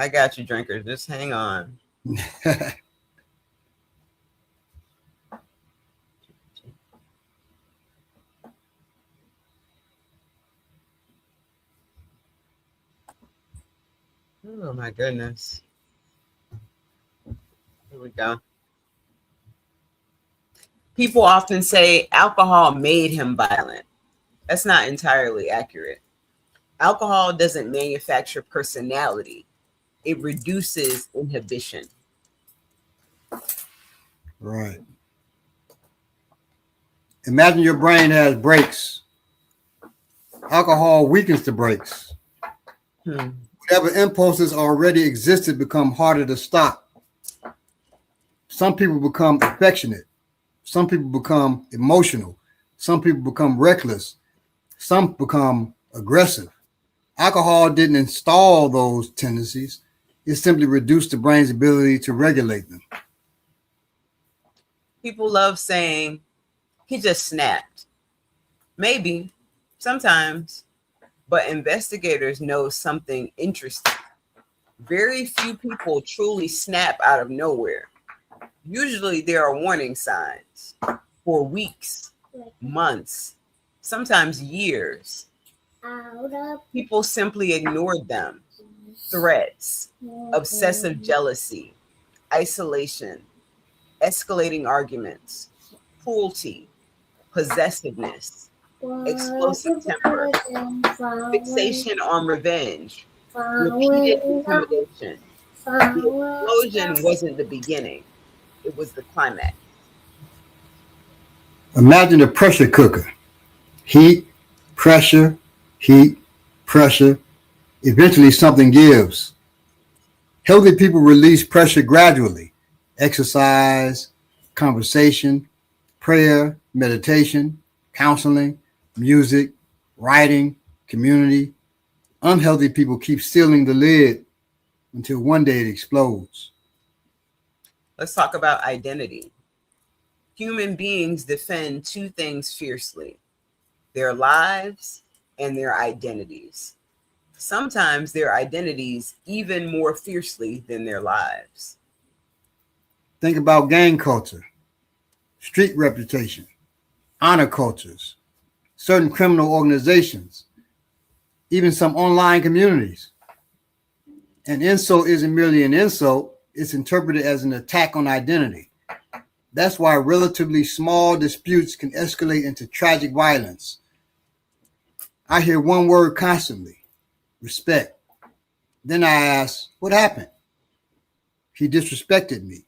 I got you, drinkers. Just hang on. Oh my goodness. Here we go. People often say alcohol made him violent. That's not entirely accurate. Alcohol doesn't manufacture personality. It reduces inhibition. Right. Imagine your brain has brakes. Alcohol weakens the brakes. Whatever impulses already existed become harder to stop. Some people become affectionate. Some people become emotional. Some people become reckless. Some become aggressive. Alcohol didn't install those tendencies. It simply reduced the brain's ability to regulate them. People love saying, he just snapped. Maybe, sometimes, but investigators know something interesting. Very few people truly snap out of nowhere. Usually there are warning signs for weeks, months, sometimes years. People simply ignored them. Threats, obsessive jealousy, isolation, escalating arguments, cruelty, possessiveness, explosive temper, fixation on revenge, repeated intimidation. The explosion wasn't the beginning, it was the climax. Imagine a pressure cooker. Heat, pressure, heat, pressure. Eventually something gives. Healthy people release pressure gradually. Exercise, conversation, prayer, meditation, counseling, music, writing, community. Unhealthy people keep sealing the lid until one day it explodes. Let's talk about identity. Human beings defend two things fiercely: their lives and their identities. Sometimes their identities even more fiercely than their lives. Think about gang culture, street reputation, honor cultures, certain criminal organizations, even some online communities. An insult isn't merely an insult, it's interpreted as an attack on identity. That's why relatively small disputes can escalate into tragic violence. I hear one word constantly: respect. Then I ask, what happened? He disrespected me.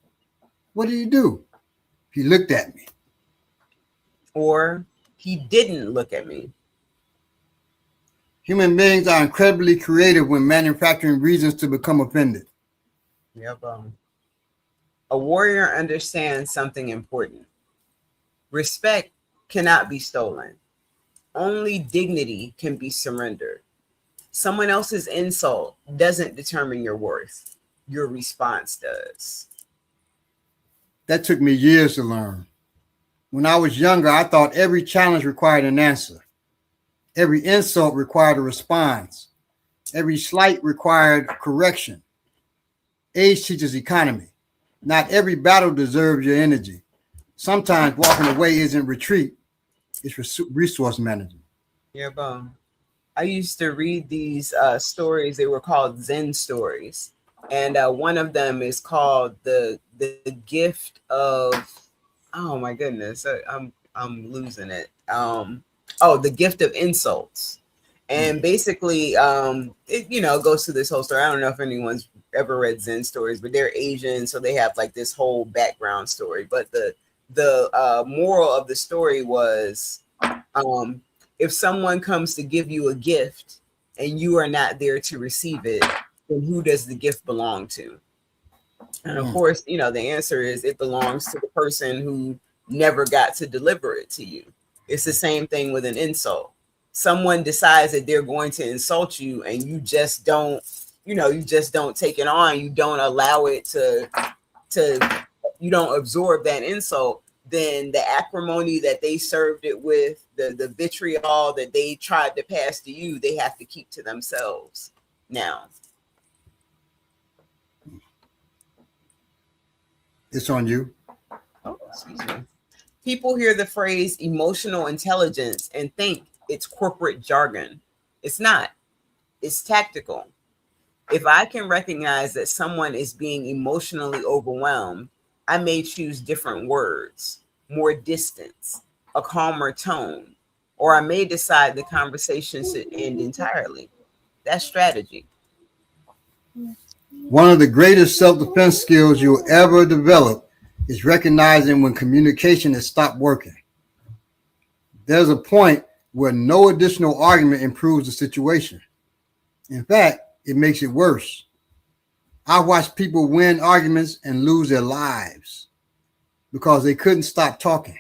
What did he do? He looked at me. Or he didn't look at me. Human beings are incredibly creative when manufacturing reasons to become offended. Yep. A warrior understands something important. Respect cannot be stolen. Only dignity can be surrendered. Someone else's insult doesn't determine your worth. Your response does. That took me years to learn. When I was younger, I thought every challenge required an answer. Every insult required a response. Every slight required correction. Age teaches economy. Not every battle deserves your energy. Sometimes walking away isn't retreat, it's resource management. Yeah, I used to read these stories. They were called Zen stories, and one of them is called the gift of. Oh my goodness, I'm losing it. The gift of insults, and basically, it goes through this whole story. I don't know if anyone's ever read Zen stories, but they're Asian, so they have like this whole background story. But the moral of the story was, if someone comes to give you a gift and you are not there to receive it, then who does the gift belong to? And of course, the answer is it belongs to the person who never got to deliver it to you. It's the same thing with an insult. Someone decides that they're going to insult you and you just don't take it on. You don't allow it you don't absorb that insult. Then the acrimony that they served it with, the vitriol that they tried to pass to you, they have to keep to themselves now. It's on you. Oh, excuse me. People hear the phrase emotional intelligence and think it's corporate jargon. It's not. It's tactical. If I can recognize that someone is being emotionally overwhelmed, I may choose different words, more distance, a calmer tone, or I may decide the conversation should end entirely. That's strategy. One of the greatest self-defense skills you'll ever develop is recognizing when communication has stopped working. there's a point where no additional argument improves the situation. In fact, it makes it worse. I watched people win arguments and lose their lives because they couldn't stop talking.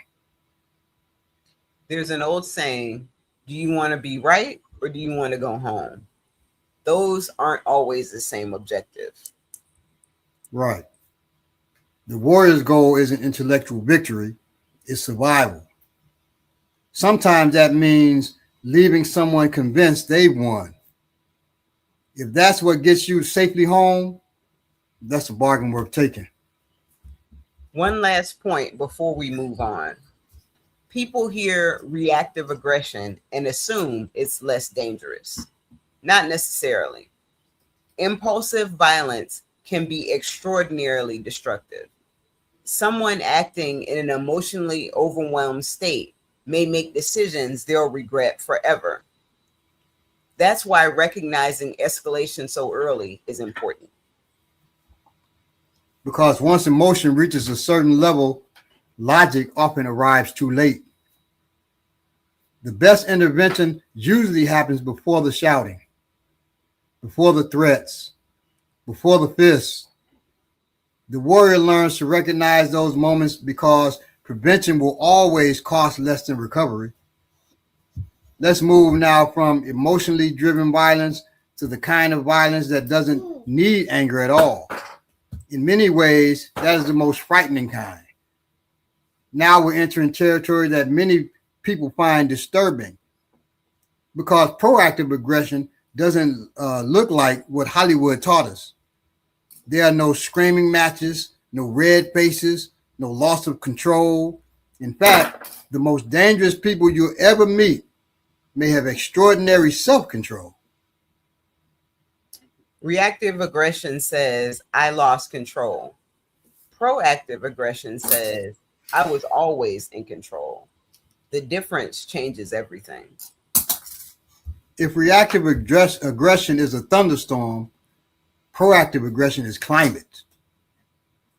There's an old saying, do you want to be right or do you want to go home? Those aren't always the same objective. Right. The warrior's goal isn't intellectual victory, it's survival. Sometimes that means leaving someone convinced they've won. If that's what gets you safely home, that's a bargain worth taking. One last point before we move on. People hear reactive aggression and assume it's less dangerous. Not necessarily. Impulsive violence can be extraordinarily destructive. Someone acting in an emotionally overwhelmed state may make decisions they'll regret forever. That's why recognizing escalation so early is important. Because once emotion reaches a certain level, logic often arrives too late. The best intervention usually happens before the shouting, before the threats, before the fists. The warrior learns to recognize those moments because prevention will always cost less than recovery. Let's move now from emotionally driven violence to the kind of violence that doesn't need anger at all. In many ways, that is the most frightening kind. Now we're entering territory that many people find disturbing because proactive aggression doesn't look like what Hollywood taught us. There are no screaming matches, no red faces, no loss of control. In fact, the most dangerous people you'll ever meet may have extraordinary self-control. Reactive aggression says, I lost control. Proactive aggression says, I was always in control. The difference changes everything. If reactive aggression is a thunderstorm, proactive aggression is climate.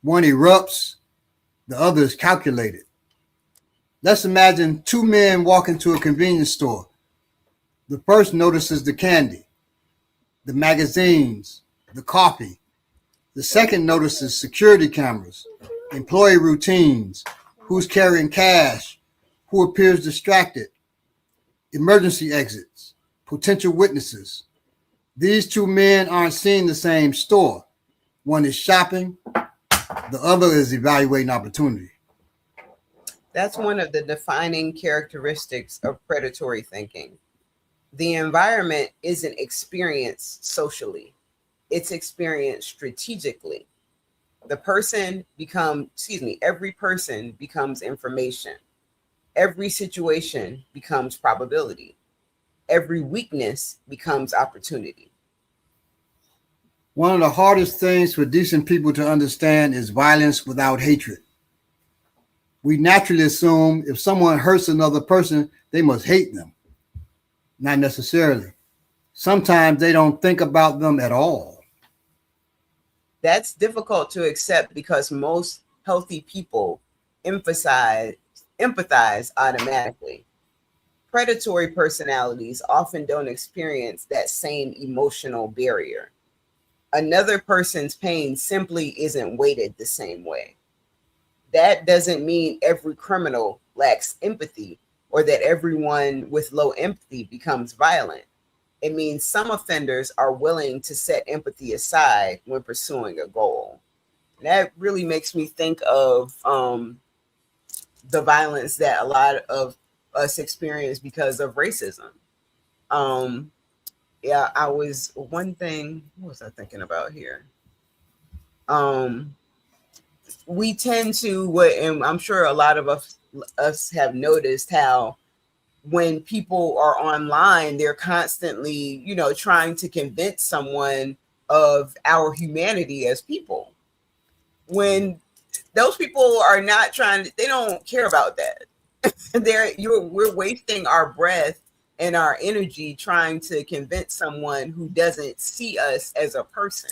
One erupts, the other is calculated. Let's imagine two men walk into a convenience store. The first notices the candy, the magazines, the coffee. The second notices security cameras, employee routines, who's carrying cash, who appears distracted, emergency exits, potential witnesses. These two men aren't seeing the same store. One is shopping, the other is evaluating opportunity. That's one of the defining characteristics of predatory thinking. The environment isn't experienced socially, it's experienced strategically. Every person becomes information. Every situation becomes probability. Every weakness becomes opportunity. One of the hardest things for decent people to understand is violence without hatred. We naturally assume if someone hurts another person, they must hate them. Not necessarily. Sometimes they don't think about them at all. That's difficult to accept because most healthy people empathize automatically. Predatory personalities often don't experience that same emotional barrier. Another person's pain simply isn't weighted the same way. That doesn't mean every criminal lacks empathy or that everyone with low empathy becomes violent. It means some offenders are willing to set empathy aside when pursuing a goal. And that really makes me think of the violence that a lot of us experience because of racism. What was I thinking about here? We tend to, and I'm sure a lot of us have noticed how when people are online, they're constantly, trying to convince someone of our humanity as people. When those people are not they don't care about that. We're wasting our breath and our energy trying to convince someone who doesn't see us as a person.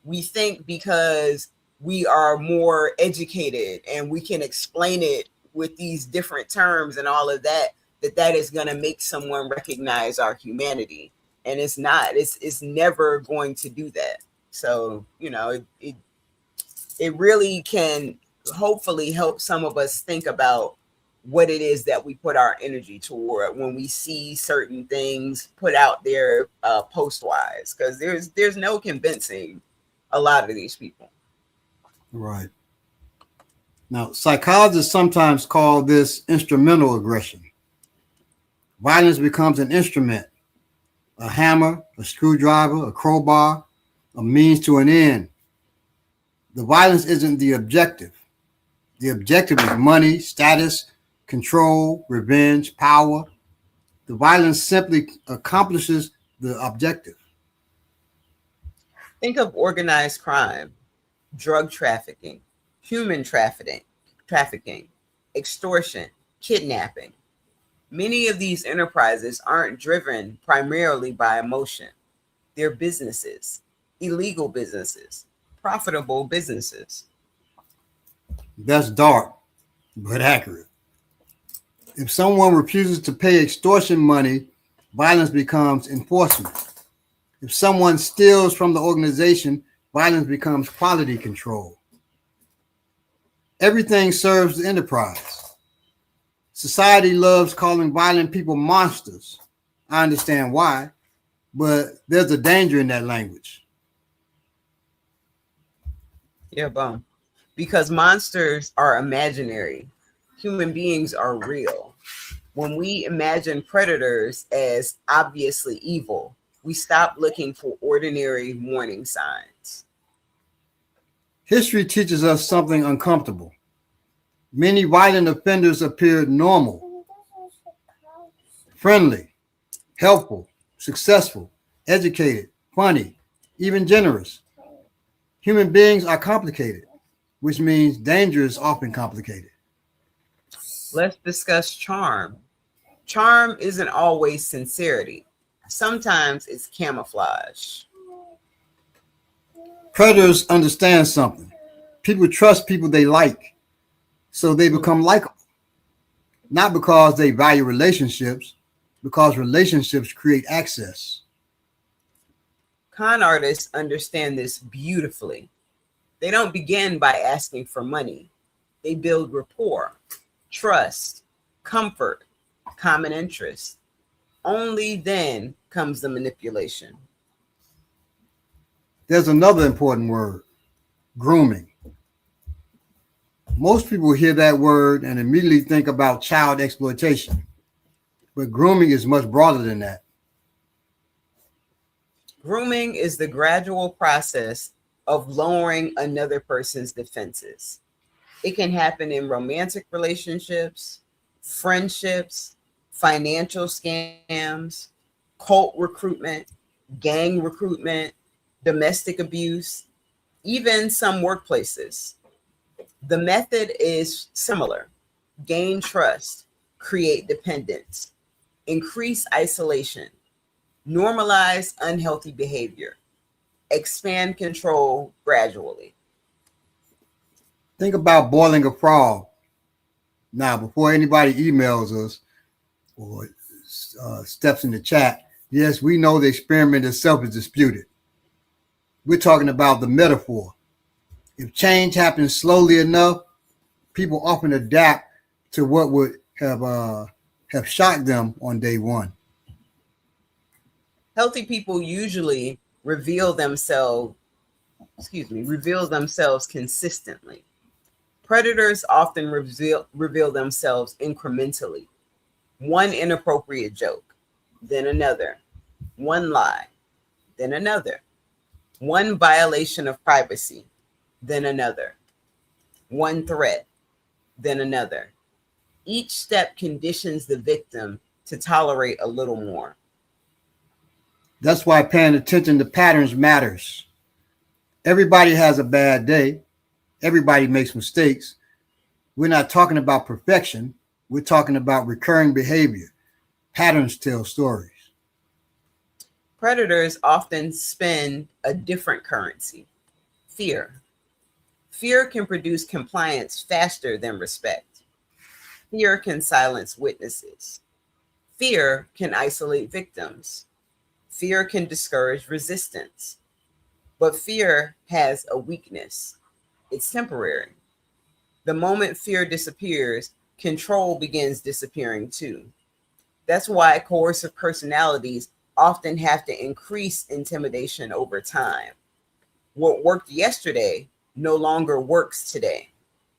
We think because we are more educated and we can explain it with these different terms and all of that, that is going to make someone recognize our humanity. And it's not. It's never going to do that. So, it really can hopefully help some of us think about what it is that we put our energy toward when we see certain things put out there post-wise, because there's no convincing a lot of these people. Right. Now, psychologists sometimes call this instrumental aggression. Violence becomes an instrument, a hammer, a screwdriver, a crowbar, a means to an end. The violence isn't the objective. The objective is money, status, control, revenge, power. The violence simply accomplishes the objective. Think of organized crime, drug trafficking, human trafficking, extortion, kidnapping. Many of these enterprises aren't driven primarily by emotion. They're businesses, illegal businesses, profitable businesses. That's dark, but accurate. If someone refuses to pay extortion money, violence becomes enforcement. If someone steals from the organization, violence becomes quality control. Everything serves the enterprise. Society loves calling violent people monsters. I understand why, but there's a danger in that language. Yeah, bum. Because monsters are imaginary. Human beings are real. When we imagine predators as obviously evil, we stop looking for ordinary warning signs. History teaches us something uncomfortable. Many violent offenders appeared normal, friendly, helpful, successful, educated, funny, even generous. Human beings are complicated, which means danger is often complicated. Let's discuss charm. Charm isn't always sincerity. Sometimes it's camouflage. Predators understand something. People trust people they like, so they become likable. Not because they value relationships, because relationships create access. Con artists understand this beautifully. They don't begin by asking for money. They build rapport, trust, comfort, common interest. Only then comes the manipulation. There's another important word, grooming. Most people hear that word and immediately think about child exploitation, but grooming is much broader than that. Grooming is the gradual process of lowering another person's defenses. It can happen in romantic relationships, friendships, financial scams, cult recruitment, gang recruitment, domestic abuse, even some workplaces. The method is similar. Gain trust, create dependence, increase isolation, normalize unhealthy behavior, expand control gradually. Think about boiling a frog. Now, before anybody emails us or steps in the chat, yes, we know the experiment itself is disputed. We're talking about the metaphor. If change happens slowly enough, people often adapt to what would have shocked them on day one. Healthy people usually reveal themselves consistently. Predators often reveal themselves incrementally. One inappropriate joke, then another. One lie, then another. One violation of privacy, then another. One threat, then another. Each step conditions the victim to tolerate a little more. That's why paying attention to patterns matters. Everybody has a bad day. Everybody makes mistakes. We're not talking about perfection. We're talking about recurring behavior. Patterns tell stories. Predators often spend a different currency, fear. Fear can produce compliance faster than respect. Fear can silence witnesses. Fear can isolate victims. Fear can discourage resistance. But fear has a weakness. It's temporary. The moment fear disappears, control begins disappearing too. That's why coercive personalities often have to increase intimidation over time. What worked yesterday no longer works today.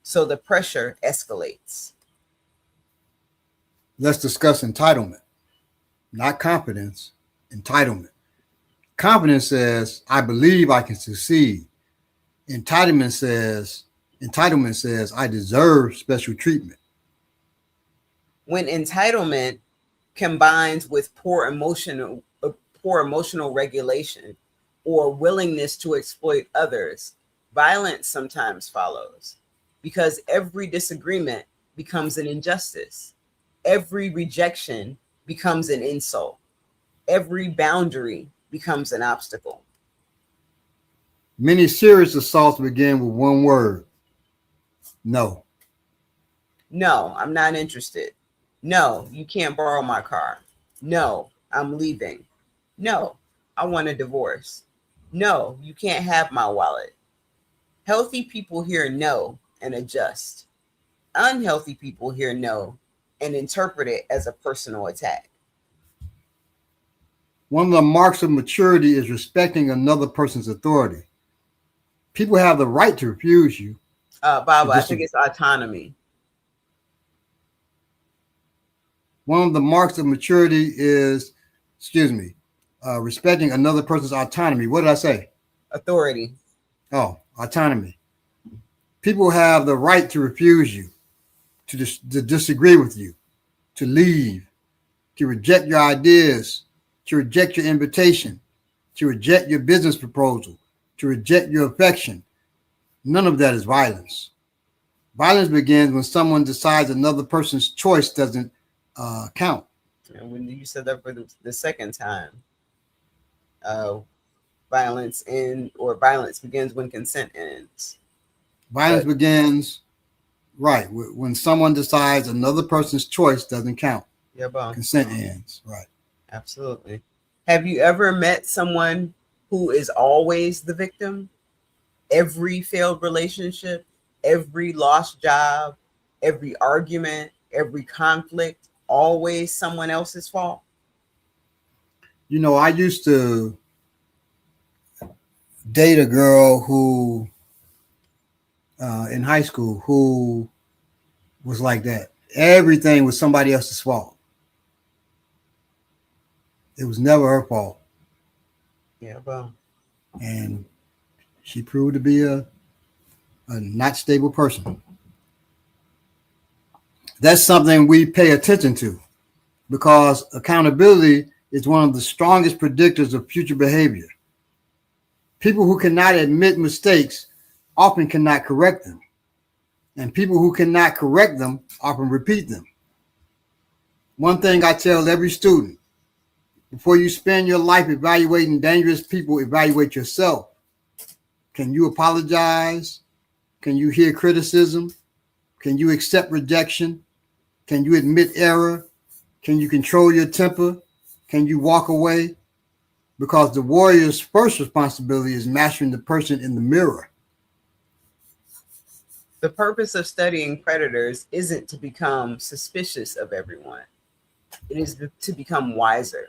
So the pressure escalates. Let's discuss entitlement, not competence, entitlement. Competence says, I believe I can succeed. Entitlement says, I deserve special treatment. When entitlement combines with poor emotional regulation or willingness to exploit others, violence sometimes follows, because every disagreement becomes an injustice. Every rejection becomes an insult. Every boundary becomes an obstacle. Many serious assaults begin with one word: no. No, I'm not interested. No, you can't borrow my car. No, I'm leaving. No, I want a divorce. No, you can't have my wallet. Healthy people hear no and adjust. Unhealthy people hear no and interpret it as a personal attack. One of the marks of maturity is respecting another person's authority. People have the right to refuse you. Baba, I think it's autonomy. One of the marks of maturity is, respecting another person's autonomy. What did I say? Authority. Oh, autonomy. People have the right to refuse you, to disagree with you, to leave, to reject your ideas, to reject your invitation, to reject your business proposal, to reject your affection. None of that is violence. Violence begins when someone decides another person's choice doesn't count. And when you said that for the second time, violence begins when consent ends. Violence begins, right, when someone decides another person's choice doesn't count. Yeah, Bob. Consent ends, right. Absolutely. Have you ever met someone who is always the victim? Every failed relationship, every lost job, every argument, every conflict, always someone else's fault? You know, I used to date a girl who, in high school, who was like that. Everything was somebody else's fault. It was never her fault. Yeah, well. And she proved to be a not stable person. That's something we pay attention to, because accountability is one of the strongest predictors of future behavior. People who cannot admit mistakes often cannot correct them. And people who cannot correct them often repeat them. One thing I tell every student: before you spend your life evaluating dangerous people, evaluate yourself. Can you apologize? Can you hear criticism? Can you accept rejection? Can you admit error? Can you control your temper? Can you walk away? Because the warrior's first responsibility is mastering the person in the mirror. The purpose of studying predators isn't to become suspicious of everyone. It is to become wiser,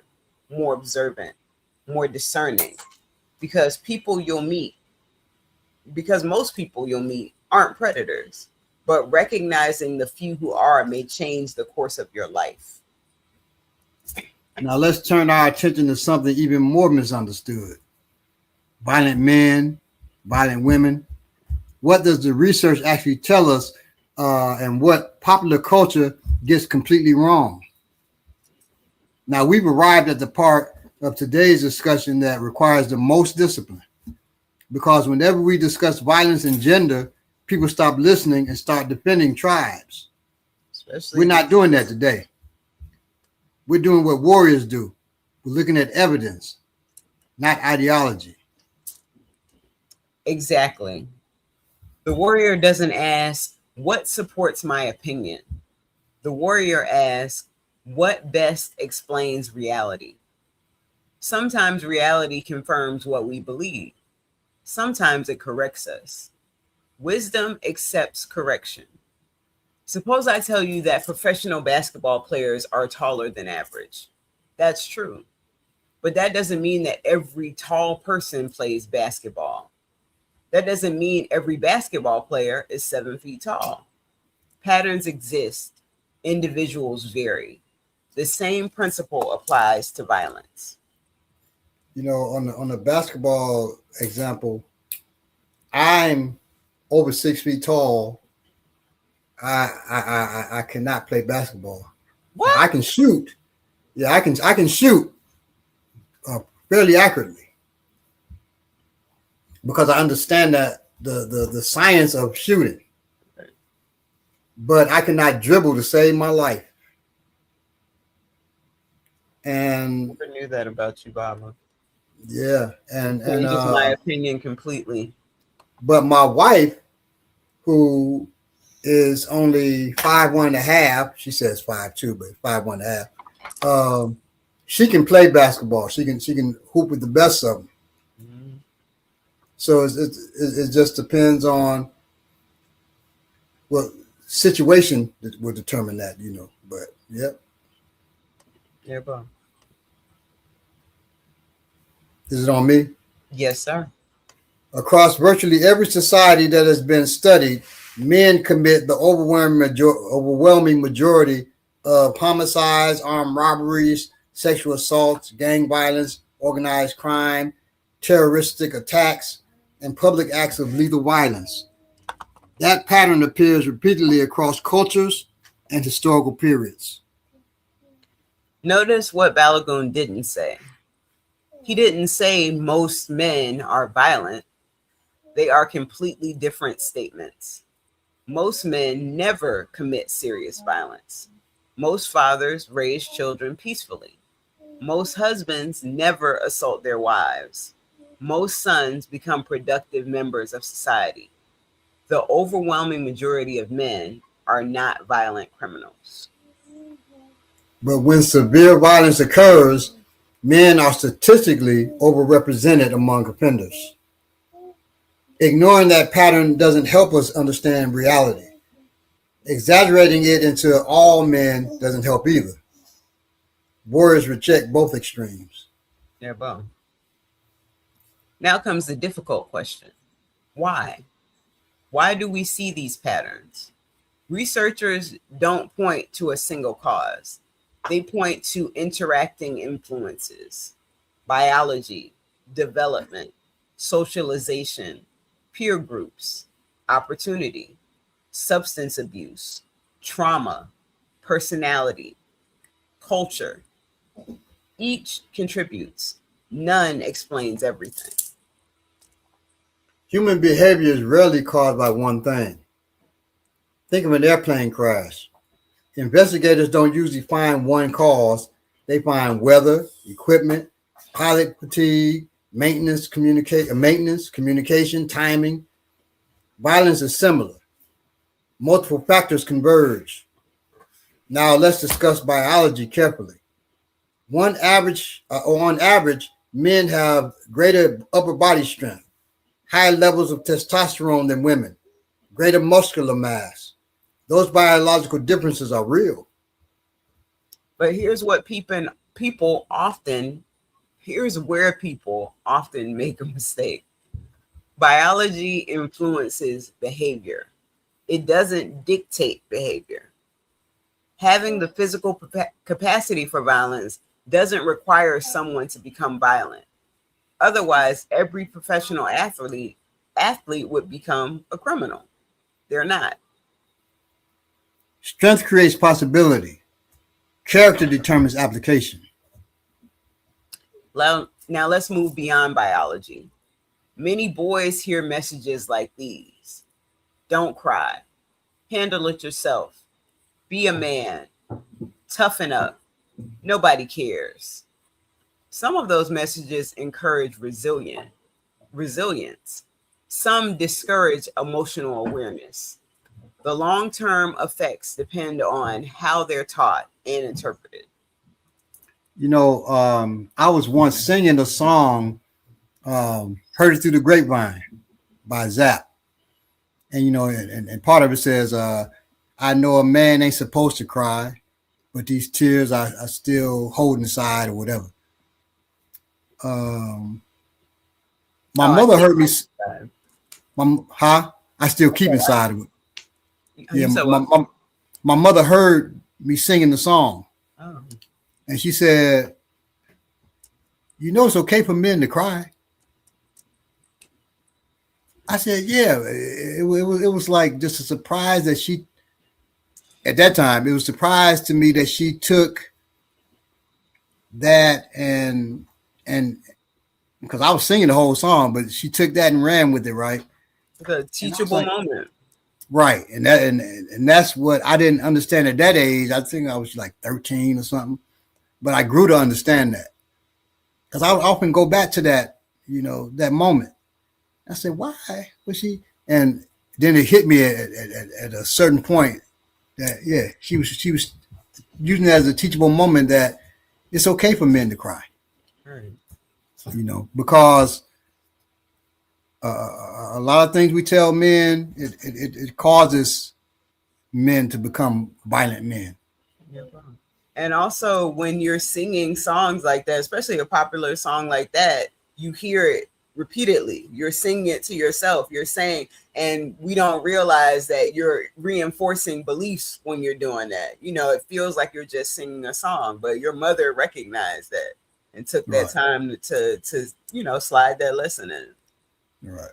more observant, more discerning. Because most people you'll meet aren't predators, but recognizing the few who are may change the course of your life. Now let's turn our attention to something even more misunderstood: violent men, violent women. What does the research actually tell us, and what popular culture gets completely wrong? Now, we've arrived at the part of today's discussion that requires the most discipline, because whenever we discuss violence and gender, people stop listening and start defending tribes. We're not doing that today. We're doing what warriors do. We're looking at evidence, not ideology. Exactly. The warrior doesn't ask, what supports my opinion? The warrior asks, What best explains reality? Sometimes reality confirms what we believe. Sometimes it corrects us. Wisdom accepts correction. Suppose I tell you that professional basketball players are taller than average. That's true. But that doesn't mean that every tall person plays basketball. That doesn't mean every basketball player is 7 feet tall. Patterns exist. Individuals vary. The same principle applies to violence. You know, on the basketball example, I'm over 6 feet tall. I cannot play basketball. What? I can shoot. Yeah, I can shoot fairly accurately because I understand that the science of shooting. But I cannot dribble to save my life. And I never knew that about you, Baba. yeah, and Changes my opinion completely. But my wife, who is only 5'1.5", she says 5'2", but 5'1.5", she can play basketball. She can hoop with the best of them. Mm-hmm. So it just depends on what situation that will determine that, you know. But yep. Yeah, bro. Is it on me? Yes, sir. Across virtually every society that has been studied, men commit the overwhelming majority of homicides, armed robberies, sexual assaults, gang violence, organized crime, terroristic attacks, and public acts of lethal violence. That pattern appears repeatedly across cultures and historical periods. Notice what Balagoon didn't say. He didn't say most men are violent. They are completely different statements. Most men never commit serious violence. Most fathers raise children peacefully. Most husbands never assault their wives. Most sons become productive members of society. The overwhelming majority of men are not violent criminals. But when severe violence occurs, men are statistically overrepresented among offenders. Ignoring that pattern doesn't help us understand reality. Exaggerating it into all men doesn't help either. Warriors reject both extremes. Yeah, boom. Now comes the difficult question. Why? Why do we see these patterns? Researchers don't point to a single cause. They point to interacting influences, biology, development, socialization, peer groups, opportunity, substance abuse, trauma, personality, culture. Each contributes. None explains everything. Human behavior is rarely caused by one thing. Think of an airplane crash. Investigators don't usually find one cause. They find weather, equipment, pilot fatigue, maintenance, communication, timing. Violence is similar. Multiple factors converge. Now let's discuss biology carefully. On average, men have greater upper body strength, higher levels of testosterone than women, greater muscular mass. Those biological differences are real. But here's where people often make a mistake. Biology influences behavior. It doesn't dictate behavior. Having the physical capacity for violence doesn't require someone to become violent. Otherwise, every professional athlete would become a criminal. They're not. Strength creates possibility. Character determines application. Now let's move beyond biology. Many boys hear messages like these. Don't cry. Handle it yourself. Be a man. Toughen up. Nobody cares. Some of those messages encourage resilience. Some discourage emotional awareness. The long-term effects depend on how they're taught and interpreted? You know, I was once singing a song, Heard It Through the Grapevine by Zapp. And, you know, and part of it says, I know a man ain't supposed to cry, but these tears I still hold inside or whatever. My mother heard me. I still keep inside of it. Yeah, my mother heard me singing the song. Oh. And she said, you know, it's okay for men to cry. I said, yeah, it was like just a surprise that she, at that time, it was a surprise to me that she took that and because I was singing the whole song, but she took that and ran with it, right? The teachable moment. Right. And that's what I didn't understand at that age. I think I was like 13 or something, but I grew to understand that. Because I would often go back to that, you know, that moment. I said, why was she? And then it hit me at a certain point that, yeah, she was using it as a teachable moment that it's okay for men to cry. Right. You know, because a lot of things we tell men, it causes men to become violent men. And also when you're singing songs like that, especially a popular song like that, you hear it repeatedly. You're singing it to yourself. You're saying, and we don't realize that you're reinforcing beliefs when you're doing that. You know, it feels like you're just singing a song, but your mother recognized that and took that time to you know, slide that lesson in. Right.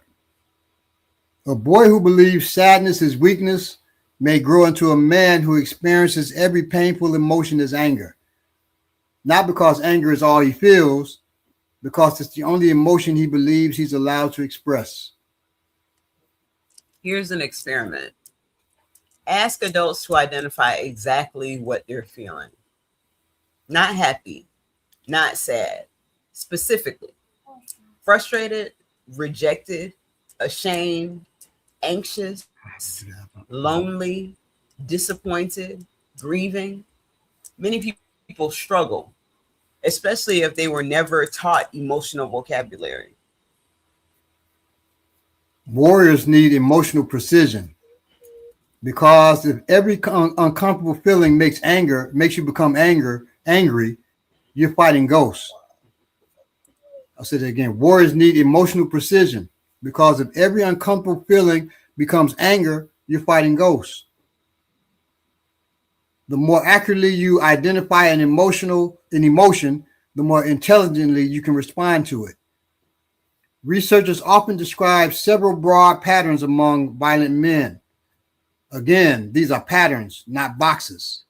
A boy who believes sadness is weakness may grow into a man who experiences every painful emotion as anger. Not because anger is all he feels, because it's the only emotion he believes he's allowed to express. Here's an experiment. Ask adults to identify exactly what they're feeling. Not happy, not sad, specifically. Frustrated, rejected, ashamed, anxious, lonely, disappointed, grieving. Many people struggle, especially if they were never taught emotional vocabulary. Warriors need emotional precision because if every uncomfortable feeling makes you become angry, you're fighting ghosts. I'll say that again. Warriors need emotional precision because if every uncomfortable feeling becomes anger, you're fighting ghosts. The more accurately you identify an emotion, the more intelligently you can respond to it. Researchers often describe several broad patterns among violent men. Again, these are patterns, not boxes.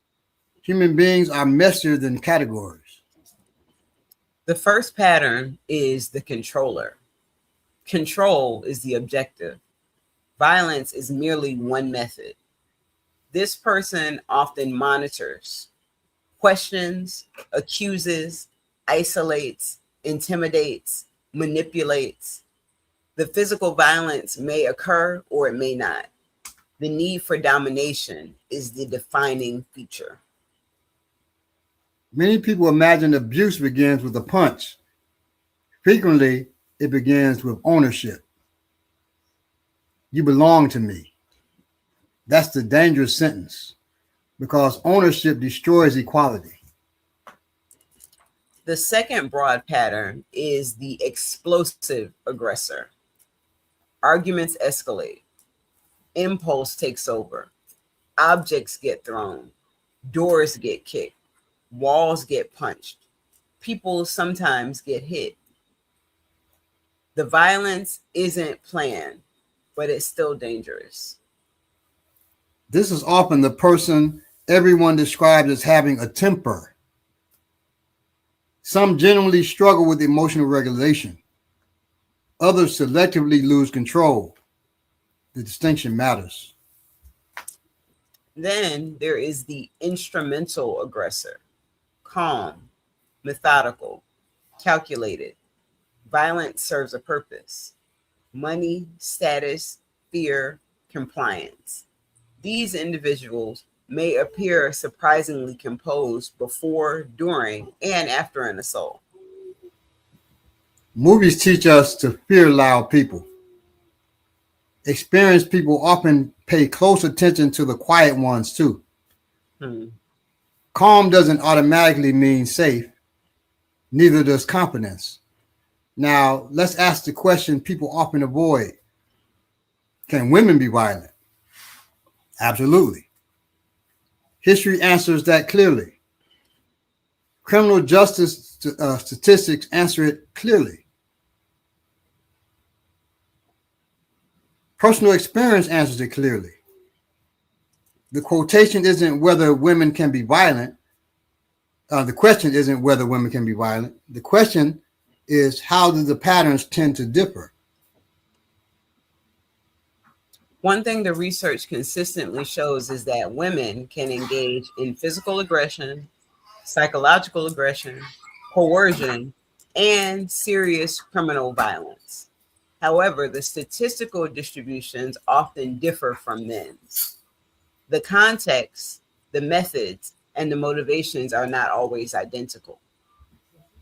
Human beings are messier than categories. The first pattern is the controller. Control is the objective. Violence is merely one method. This person often monitors, questions, accuses, isolates, intimidates, manipulates. The physical violence may occur or it may not. The need for domination is the defining feature. Many people imagine abuse begins with a punch. Frequently, it begins with ownership. You belong to me. That's the dangerous sentence because ownership destroys equality. The second broad pattern is the explosive aggressor. Arguments escalate. Impulse takes over. Objects get thrown. Doors get kicked. Walls get punched. People sometimes get hit. The violence isn't planned, but it's still dangerous. This is often the person everyone describes as having a temper. Some genuinely struggle with emotional regulation. Others selectively lose control. The distinction matters. Then there is the instrumental aggressor. Calm, methodical, calculated. Violence serves a purpose. Money, status, fear, compliance. These individuals may appear surprisingly composed before, during, and after an assault. Movies teach us to fear loud people. Experienced people often pay close attention to the quiet ones too. Hmm. Calm doesn't automatically mean safe, neither does confidence. Now, let's ask the question people often avoid. Can women be violent? Absolutely. History answers that clearly. Criminal justice statistics answer it clearly. Personal experience answers it clearly. The quotation isn't whether women can be violent. The question isn't whether women can be violent. The question is, how do the patterns tend to differ? One thing the research consistently shows is that women can engage in physical aggression, psychological aggression, coercion, and serious criminal violence. However, the statistical distributions often differ from men's. The context, the methods, and the motivations are not always identical.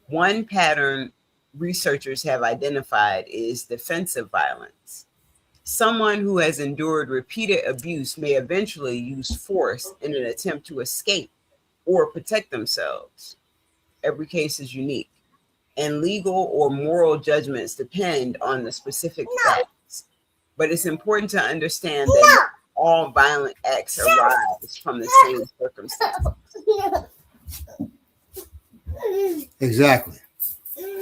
One pattern researchers have identified is defensive violence. Someone who has endured repeated abuse may eventually use force in an attempt to escape or protect themselves. Every case is unique, and legal or moral judgments depend on the specific facts. But it's important to understand that all violent acts arise from the same circumstances. Exactly.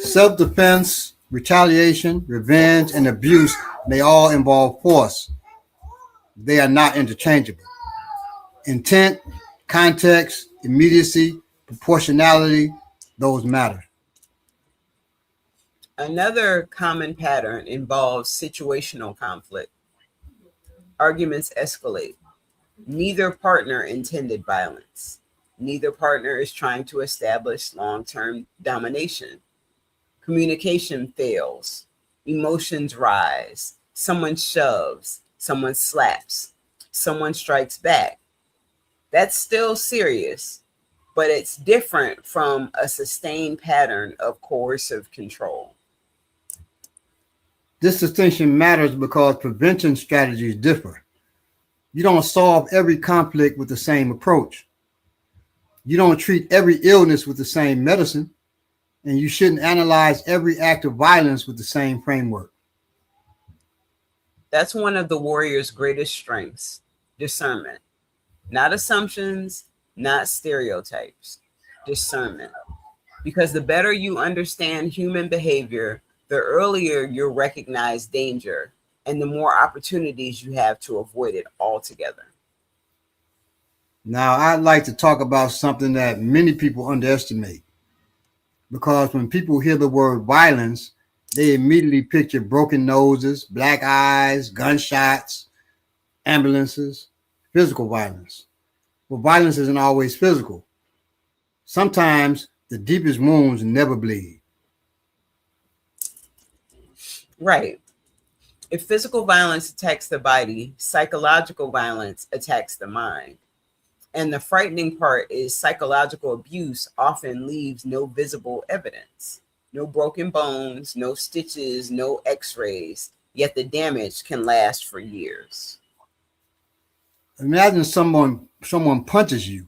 Self-defense, retaliation, revenge, and abuse may all involve force. They are not interchangeable. Intent, context, immediacy, proportionality, those matter. Another common pattern involves situational conflict. Arguments escalate. Neither partner intended violence. Neither partner is trying to establish long-term domination. Communication fails. Emotions rise. Someone shoves. Someone slaps. Someone strikes back. That's still serious, but it's different from a sustained pattern of coercive control. This distinction matters because prevention strategies differ. You don't solve every conflict with the same approach. You don't treat every illness with the same medicine, and you shouldn't analyze every act of violence with the same framework. That's one of the warrior's greatest strengths, discernment. Not assumptions, not stereotypes, discernment. Because the better you understand human behavior, the earlier you'll recognize danger and the more opportunities you have to avoid it altogether. Now, I'd like to talk about something that many people underestimate. Because when people hear the word violence, they immediately picture broken noses, black eyes, gunshots, ambulances, physical violence. But violence isn't always physical. Sometimes the deepest wounds never bleed. Right. If physical violence attacks the body, psychological violence attacks the mind. And the frightening part is psychological abuse often leaves no visible evidence, no broken bones, no stitches, no x-rays, yet the damage can last for years. Imagine someone punches you.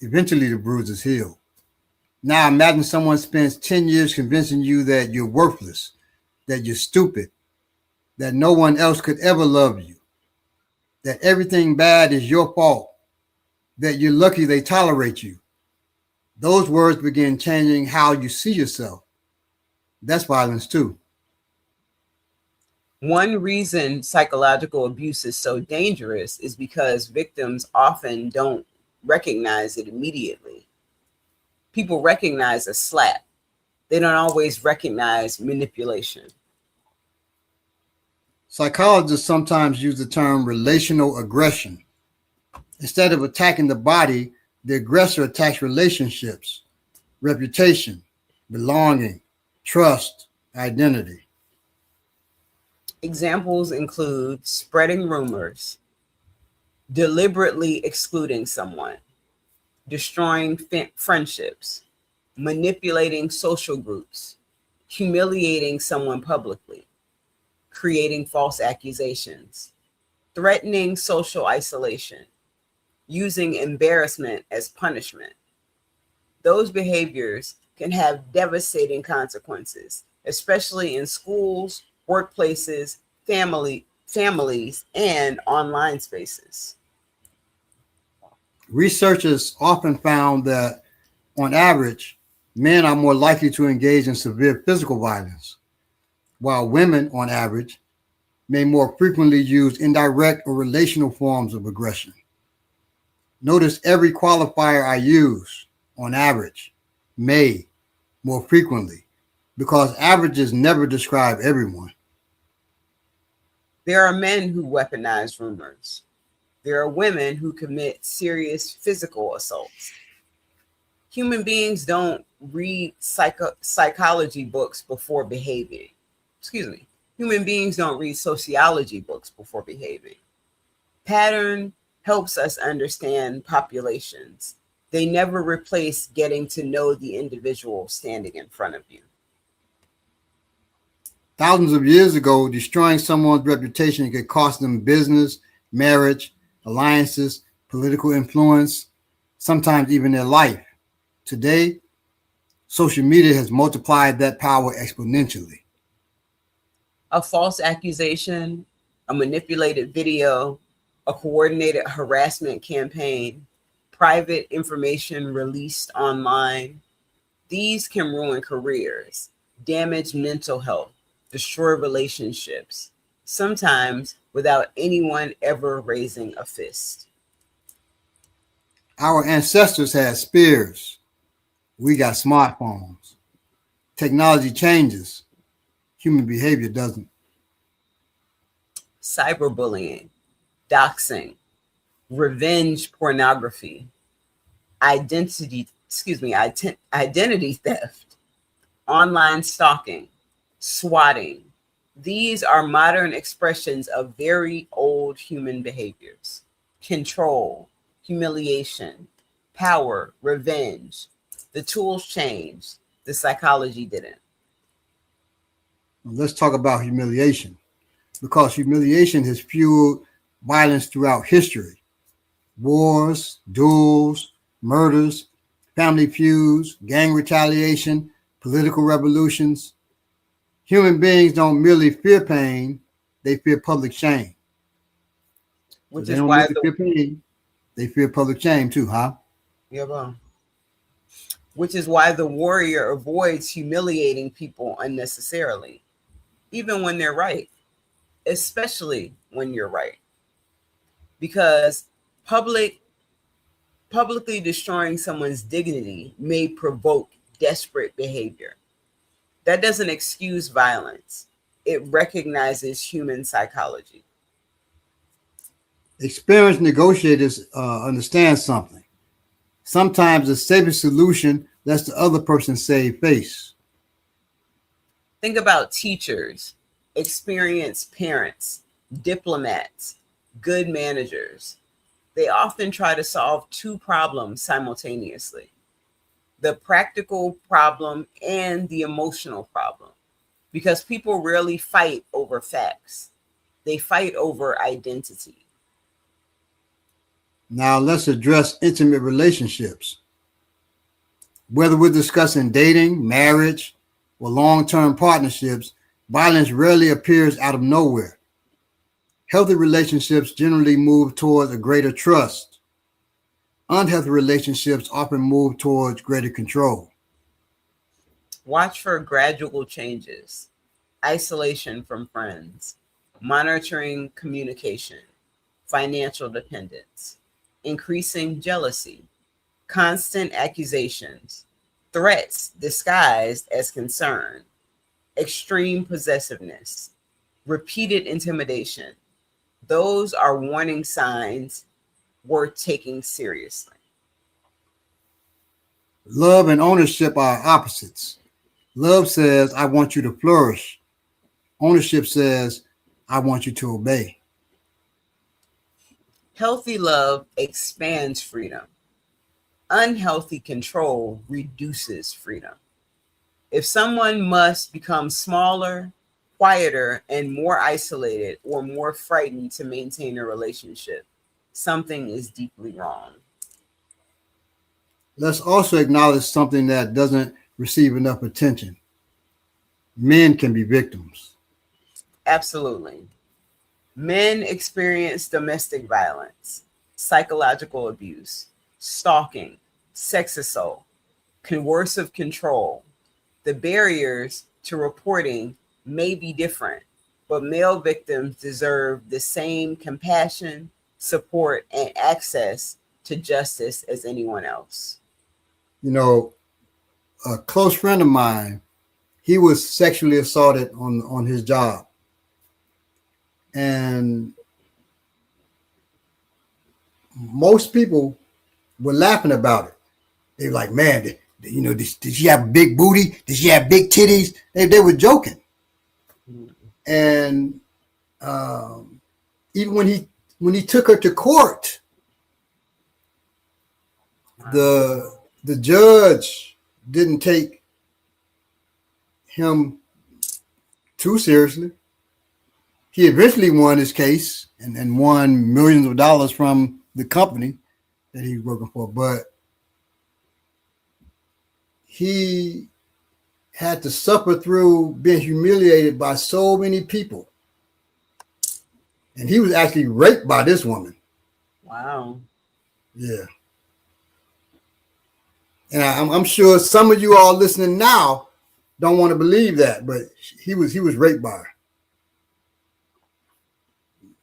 Eventually the bruises heal. Now imagine someone spends 10 years convincing you that you're worthless, that you're stupid, that no one else could ever love you, that everything bad is your fault, that you're lucky they tolerate you. Those words begin changing how you see yourself. That's violence too. One reason psychological abuse is so dangerous is because victims often don't recognize it immediately. People recognize a slap. They don't always recognize manipulation. Psychologists sometimes use the term relational aggression. Instead of attacking the body, the aggressor attacks relationships, reputation, belonging, trust, identity. Examples include spreading rumors, deliberately excluding someone, destroying friendships, manipulating social groups, humiliating someone publicly, creating false accusations, threatening social isolation, using embarrassment as punishment. Those behaviors can have devastating consequences, especially in schools, workplaces, families, and online spaces. Researchers often found that, on average, men are more likely to engage in severe physical violence, while women, on average, may more frequently use indirect or relational forms of aggression. Notice every qualifier I use, on average, may, more frequently, because averages never describe everyone. There are men who weaponize rumors. There are women who commit serious physical assaults. Human beings don't read psychology books before behaving. Excuse me. Human beings don't read sociology books before behaving. Pattern helps us understand populations. They never replace getting to know the individual standing in front of you. Thousands of years ago, destroying someone's reputation could cost them business, marriage, alliances, political influence, sometimes even their life. Today, social media has multiplied that power exponentially. A false accusation, a manipulated video, a coordinated harassment campaign, private information released online. These can ruin careers, damage mental health, destroy relationships, sometimes without anyone ever raising a fist. Our ancestors had spears. We got smartphones. Technology changes. Human behavior doesn't. Cyberbullying, doxing, revenge pornography, identity theft, online stalking, swatting. These are modern expressions of very old human behaviors. Control, humiliation, power, revenge. The tools changed, the psychology didn't. Let's talk about humiliation, because humiliation has fueled violence throughout history. Wars, duels, murders, family feuds, gang retaliation, political revolutions. Human beings don't merely fear pain, they fear public shame. So Which they is don't why merely fear pain, they fear public shame too, huh? which is why the warrior avoids humiliating people unnecessarily, even when they're right, especially when you're right. Because publicly destroying someone's dignity may provoke desperate behavior. That doesn't excuse violence. It recognizes human psychology. Experienced negotiators understand something. Sometimes the safest solution lets the other person save face. Think about teachers, experienced parents, diplomats, good managers. They often try to solve two problems simultaneously: the practical problem and the emotional problem, because people rarely fight over facts, they fight over identity. Now let's address intimate relationships. Whether we're discussing dating, marriage, or long-term partnerships, violence rarely appears out of nowhere. Healthy relationships generally move towards a greater trust. Unhealthy relationships often move towards greater control. Watch for gradual changes: isolation from friends, monitoring communication, financial dependence, increasing jealousy, constant accusations, threats disguised as concern, extreme possessiveness, repeated intimidation. Those are warning signs worth taking seriously. Love and ownership are opposites. Love says, I want you to flourish. Ownership says, I want you to obey. Healthy love expands freedom. Unhealthy control reduces freedom. If someone must become smaller, quieter, and more isolated or more frightened to maintain a relationship, something is deeply wrong. Let's also acknowledge something that doesn't receive enough attention. Men can be victims. Absolutely. Men experience domestic violence, psychological abuse, stalking, sex assault, coercive control. The barriers to reporting may be different, but male victims deserve the same compassion, support, and access to justice as anyone else. You know, a close friend of mine, he was sexually assaulted on his job. And most people were laughing about it. They were like, man, did she have a big booty? Did she have big titties? They were joking. And even when he took her to court, the judge didn't take him too seriously. He eventually won his case and won millions of dollars from the company that he was working for, but he had to suffer through being humiliated by so many people. And he was actually raped by this woman. Wow. Yeah. And I'm sure some of you all listening now don't want to believe that, but he was raped by her.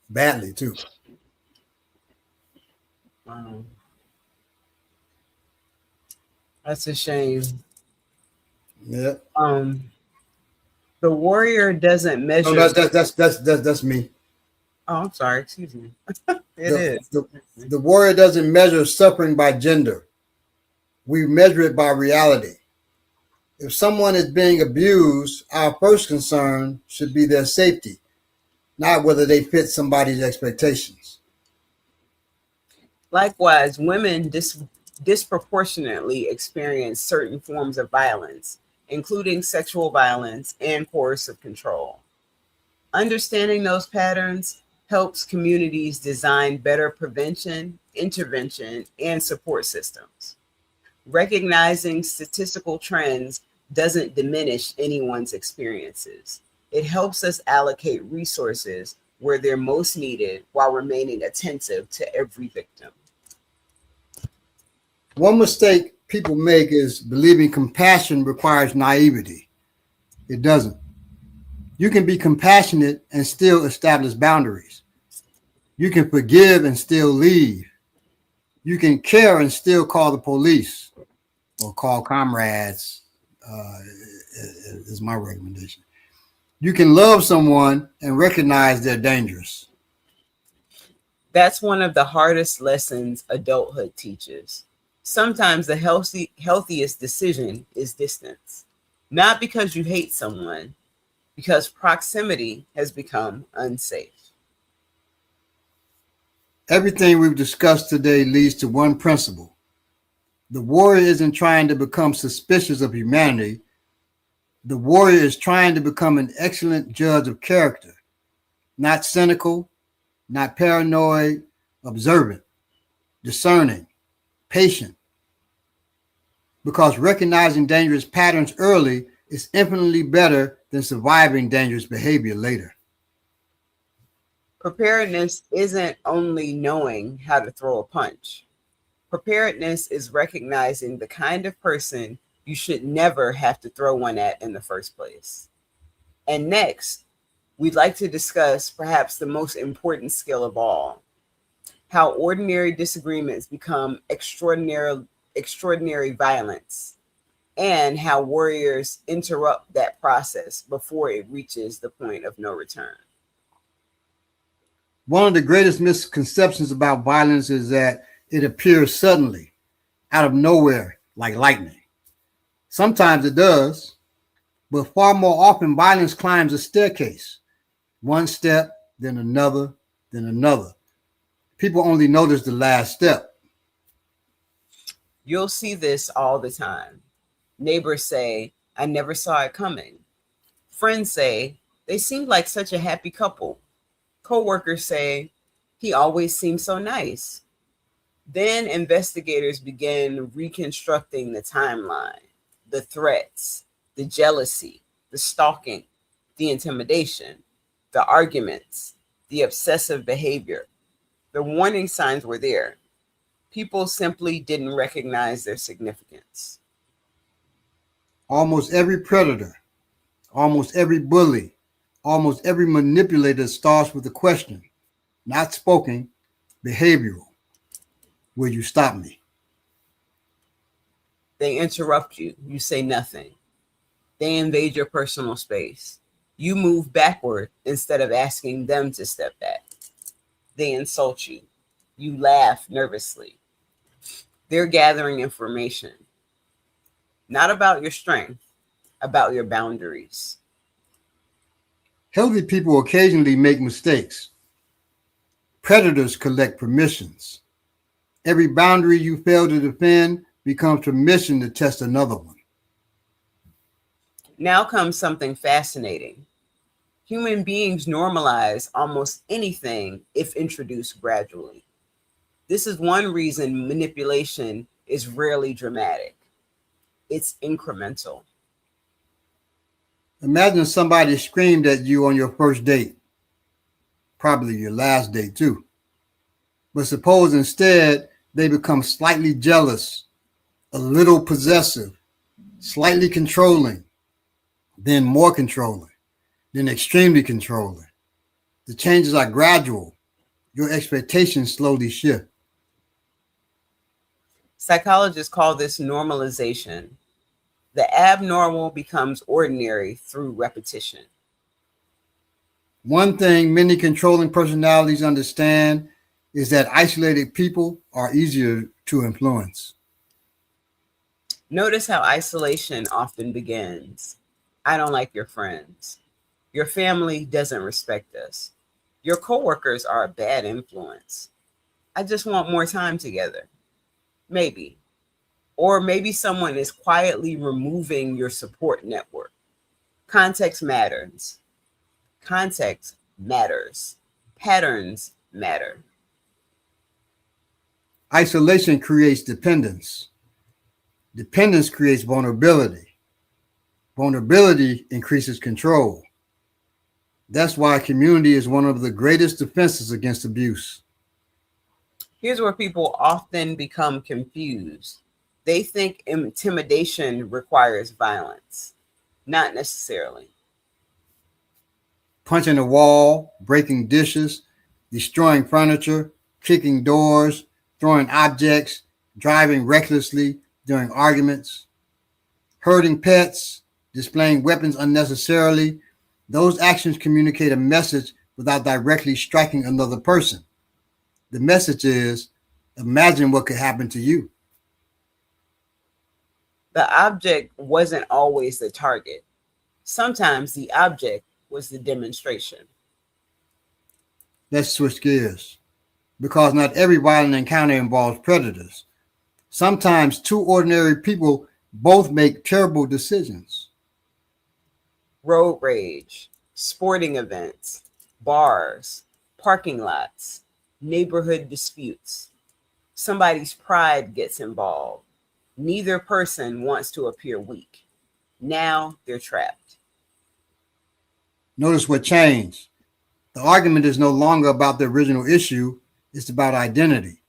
Badly, too. Wow. That's a shame. Yeah. The warrior doesn't measure. No, that's me. Oh, I'm sorry. Excuse me. It is. The warrior doesn't measure suffering by gender. We measure it by reality. If someone is being abused, our first concern should be their safety, not whether they fit somebody's expectations. Likewise, women disproportionately experience certain forms of violence, including sexual violence and coercive control. Understanding those patterns helps communities design better prevention, intervention, and support systems. Recognizing statistical trends doesn't diminish anyone's experiences. It helps us allocate resources where they're most needed while remaining attentive to every victim. One mistake people make is believing compassion requires naivety. It doesn't. You can be compassionate and still establish boundaries. You can forgive and still leave. You can care and still call the police or call comrades, is my recommendation. You can love someone and recognize they're dangerous. That's one of the hardest lessons adulthood teaches. Sometimes the healthiest decision is distance, not because you hate someone, because proximity has become unsafe. Everything we've discussed today leads to one principle. The warrior isn't trying to become suspicious of humanity. The warrior is trying to become an excellent judge of character, not cynical, not paranoid, observant, discerning, patient. Because recognizing dangerous patterns early is infinitely better than surviving dangerous behavior later. Preparedness isn't only knowing how to throw a punch. Preparedness is recognizing the kind of person you should never have to throw one at in the first place. And next, we'd like to discuss perhaps the most important skill of all, how ordinary disagreements become extraordinary violence, and how warriors interrupt that process before it reaches the point of no return. One of the greatest misconceptions about violence is that it appears suddenly, out of nowhere, like lightning. Sometimes it does, but far more often violence climbs a staircase. One step, then another, then another. People only notice the last step. You'll see this all the time. Neighbors say, I never saw it coming. Friends say, they seemed like such a happy couple. Coworkers say, he always seems so nice. Then investigators begin reconstructing the timeline, the threats, the jealousy, the stalking, the intimidation, the arguments, the obsessive behavior. The warning signs were there. People simply didn't recognize their significance. Almost every predator, almost every bully, almost every manipulator starts with a question, not spoken, behavioral. Will you stop me? They interrupt you. You say nothing. They invade your personal space. You move backward instead of asking them to step back. They insult you. You laugh nervously. They're gathering information, not about your strength, about your boundaries. Healthy people occasionally make mistakes. Predators collect permissions. Every boundary you fail to defend becomes permission to test another one. Now comes something fascinating. Human beings normalize almost anything if introduced gradually. This is one reason manipulation is rarely dramatic. It's incremental. Imagine somebody screamed at you on your first date, probably your last date too. But suppose instead they become slightly jealous, a little possessive, slightly controlling, then more controlling, then extremely controlling. The changes are gradual. Your expectations slowly shift. Psychologists call this normalization. The abnormal becomes ordinary through repetition. One thing many controlling personalities understand is that isolated people are easier to influence. Notice how isolation often begins. I don't like your friends. Your family doesn't respect us. Your coworkers are a bad influence. I just want more time together. Maybe. Or maybe someone is quietly removing your support network. Context matters. Context matters. Patterns matter. Isolation creates dependence. Dependence creates vulnerability. Vulnerability increases control. That's why community is one of the greatest defenses against abuse. Here's where people often become confused. They think intimidation requires violence. Not necessarily. Punching a wall, breaking dishes, destroying furniture, kicking doors, throwing objects, driving recklessly during arguments, hurting pets, displaying weapons unnecessarily. Those actions communicate a message without directly striking another person. The message is, imagine what could happen to you. The object wasn't always the target. Sometimes the object was the demonstration. Let's switch gears, because not every violent encounter involves predators. Sometimes two ordinary people both make terrible decisions. Road rage, sporting events, bars, parking lots, neighborhood disputes. Somebody's pride gets involved. Neither person wants to appear weak. Now they're trapped. Notice what changed. The argument is no longer about the original issue, it's about identity.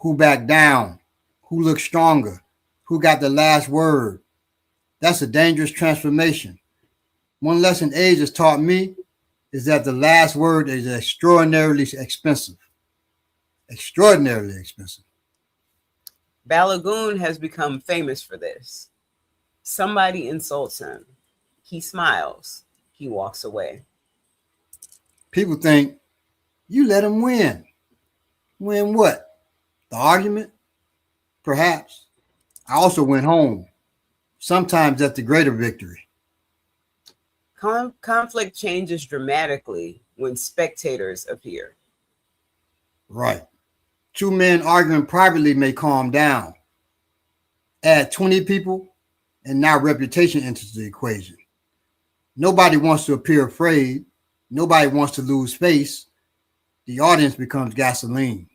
Who backed down? Who looked stronger? Who got the last word? That's a dangerous transformation. One lesson age has taught me is that the last word is extraordinarily expensive. Extraordinarily expensive. Balagoon has become famous for this. Somebody insults him. He smiles. He walks away. People think, you let him win. Win what? The argument? Perhaps. I also went home. Sometimes that's the greater victory. Conflict changes dramatically when spectators appear. Right. Two men arguing privately may calm down. Add 20 people, and now reputation enters the equation. Nobody wants to appear afraid. Nobody wants to lose face. The audience becomes gasoline.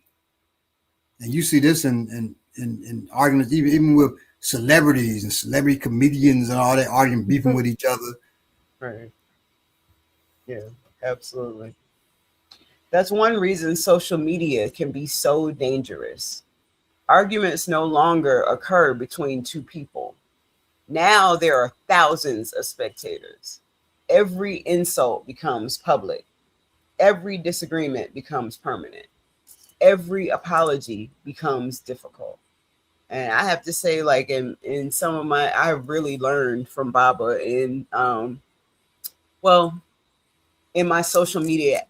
And you see this in arguments, even with celebrities and celebrity comedians and all that arguing, beefing with each other. Right. Yeah, absolutely. That's one reason social media can be so dangerous. Arguments no longer occur between two people. Now there are thousands of spectators. Every insult becomes public. Every disagreement becomes permanent. Every apology becomes difficult. And I have to say, like in some of my, I really learned from Baba well, in my social media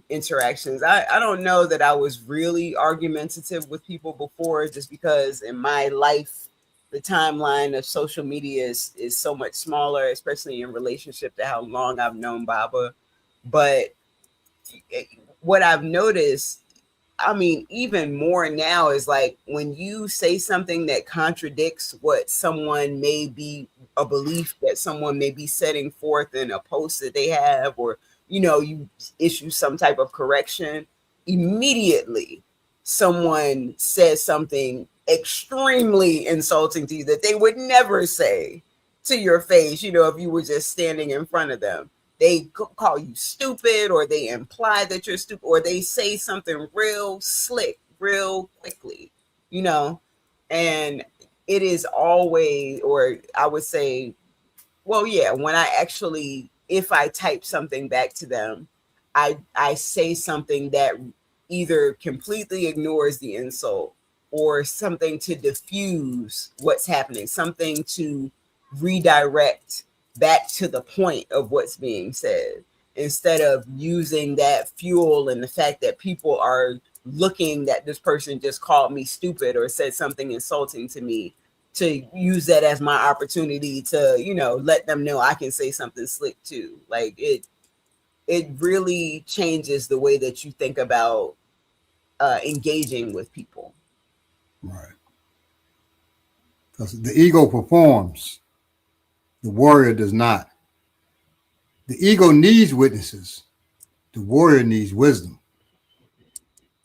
interactions. I don't know that I was really argumentative with people before, just because in my life, the timeline of social media is so much smaller, especially in relationship to how long I've known Baba. But what I've noticed, I mean, even more now, is like when you say something that contradicts what someone may be, a belief that someone may be setting forth in a post that they have, or, you know, you issue some type of correction, immediately someone says something extremely insulting to you that they would never say to your face, you know, if you were just standing in front of them. They call you stupid, or they imply that you're stupid, or they say something real slick, real quickly, you know. And it is always, or I would say, well, yeah, when I actually, if I type something back to them, I say something that either completely ignores the insult, or something to diffuse what's happening, something to redirect back to the point of what's being said, instead of using that fuel and the fact that people are looking that this person just called me stupid or said something insulting to me, to use that as my opportunity to, you know, let them know I can say something slick too. Like it really changes the way that you think about engaging with people. Right. Because the ego performs, the warrior does not. The ego needs witnesses. The warrior needs wisdom.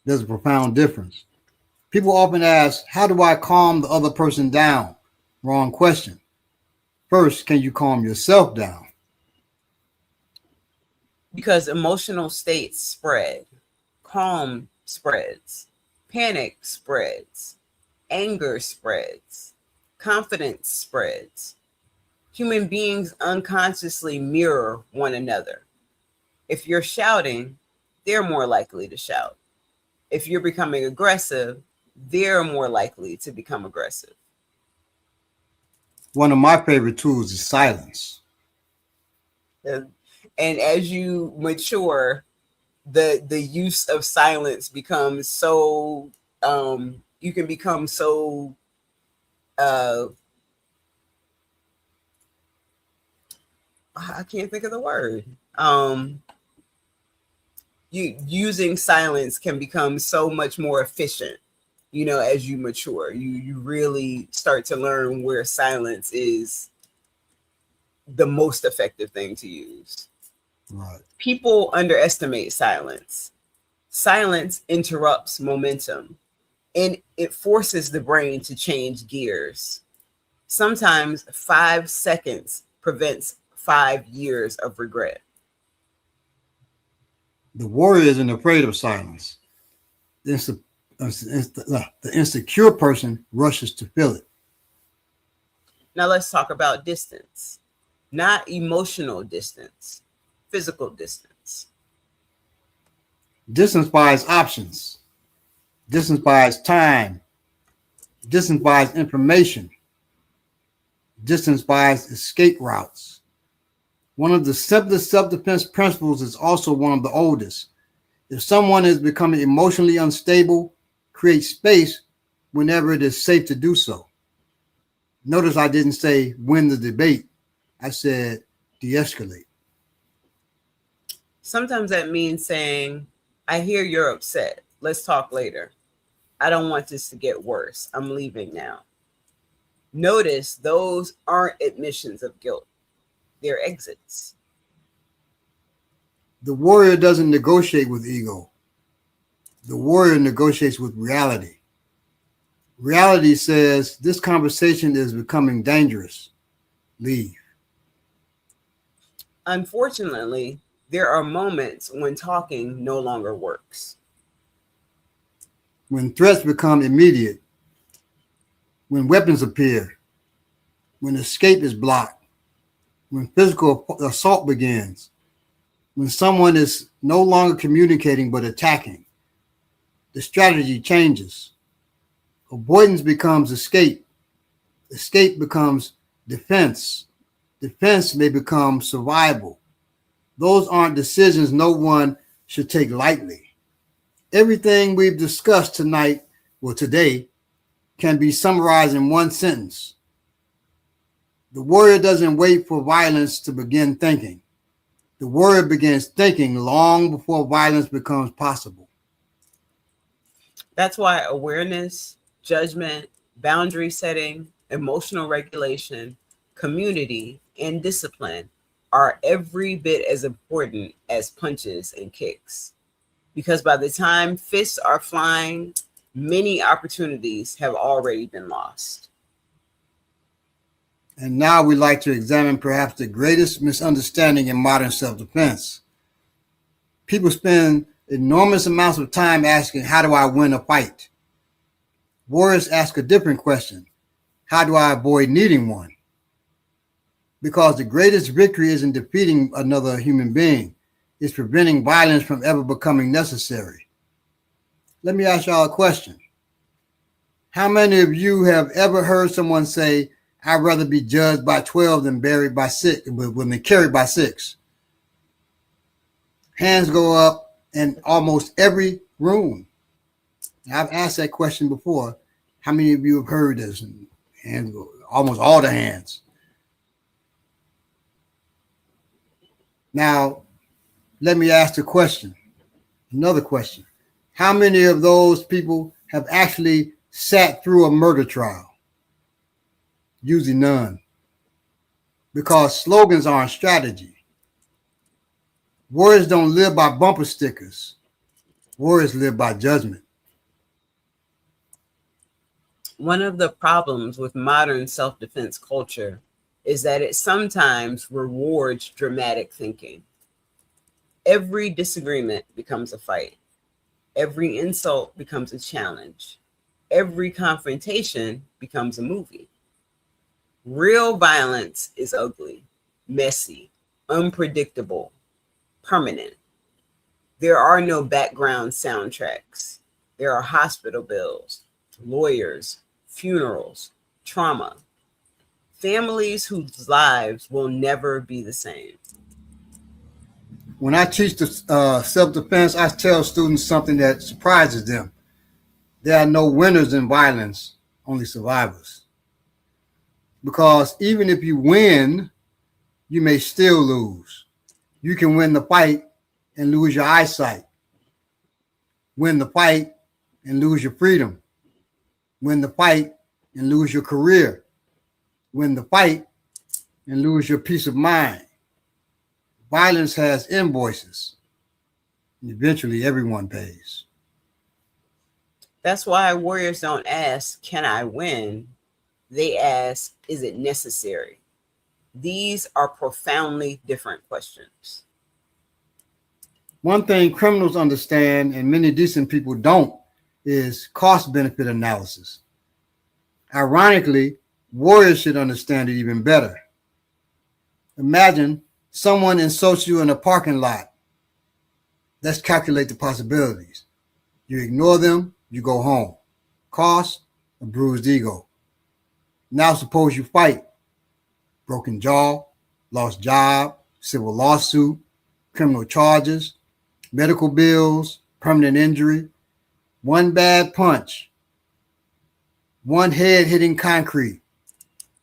There's a profound difference. People often ask, how do I calm the other person down? Wrong question. First, can you calm yourself down? Because emotional states spread, calm spreads, panic spreads, anger spreads, confidence spreads. Human beings unconsciously mirror one another. If you're shouting, they're more likely to shout. If you're becoming aggressive, they're more likely to become aggressive. One of my favorite tools is silence. And as you mature, the use of silence becomes so you can become so I can't think of the word. You using silence can become so much more efficient, you know, as you mature. You really start to learn where silence is the most effective thing to use. Right. People underestimate silence. Silence interrupts momentum, and it forces the brain to change gears. Sometimes 5 seconds prevents 5 years of regret. The warrior isn't afraid of silence. The insecure person rushes to fill it. Now let's talk about distance. Not emotional distance, physical distance. Distance buys options. Distance buys time. Distance buys information. Distance buys escape routes. One of the simplest self-defense principles is also one of the oldest. If someone is becoming emotionally unstable, create space whenever it is safe to do so. Notice I didn't say win the debate. I said de-escalate. Sometimes that means saying, I hear you're upset. Let's talk later. I don't want this to get worse. I'm leaving now. Notice those aren't admissions of guilt. They're exits. The warrior doesn't negotiate with ego. The warrior negotiates with reality. Reality says this conversation is becoming dangerous. Leave. Unfortunately, there are moments when talking no longer works. When threats become immediate, when weapons appear, when escape is blocked, when physical assault begins, when someone is no longer communicating but attacking, the strategy changes. Avoidance becomes escape. Escape becomes defense. Defense may become survival. Those aren't decisions no one should take lightly. Everything we've discussed tonight, or today, can be summarized in one sentence. The warrior doesn't wait for violence to begin thinking. The warrior begins thinking long before violence becomes possible. That's why awareness, judgment, boundary setting, emotional regulation, community, and discipline are every bit as important as punches and kicks. Because by the time fists are flying, many opportunities have already been lost. And now we'd like to examine perhaps the greatest misunderstanding in modern self-defense. People spend enormous amounts of time asking, how do I win a fight? Warriors ask a different question. How do I avoid needing one? Because the greatest victory isn't defeating another human being. It's preventing violence from ever becoming necessary. Let me ask y'all a question. How many of you have ever heard someone say, I'd rather be judged by 12 than buried by 6, than carried by 6? Hands go up in almost every room. I've asked that question before. How many of you have heard this? And almost all the hands. Now, let me ask the question, another question. How many of those people have actually sat through a murder trial? Usually none. Because slogans aren't strategy. Warriors don't live by bumper stickers. Warriors live by judgment. One of the problems with modern self-defense culture is that it sometimes rewards dramatic thinking. Every disagreement becomes a fight. Every insult becomes a challenge. Every confrontation becomes a movie. Real violence is ugly, messy, unpredictable, permanent. There are no background soundtracks. There are hospital bills, lawyers, funerals, trauma. Families whose lives will never be the same. When I teach the self-defense, I tell students something that surprises them. There are no winners in violence, only survivors. Because even if you win, you may still lose. You can win the fight and lose your eyesight. Win the fight and lose your freedom. Win the fight and lose your career. Win the fight and lose your peace of mind. Violence has invoices. And eventually everyone pays. That's why warriors don't ask, can I win? They ask, is it necessary? These are profoundly different questions. One thing criminals understand and many decent people don't is cost-benefit analysis. Ironically, warriors should understand it even better. Imagine someone insults you in a parking lot. Let's calculate the possibilities. You ignore them, you go home. Cost, a bruised ego. Now suppose you fight. Broken jaw, lost job, civil lawsuit, criminal charges, medical bills, permanent injury, one bad punch, one head hitting concrete,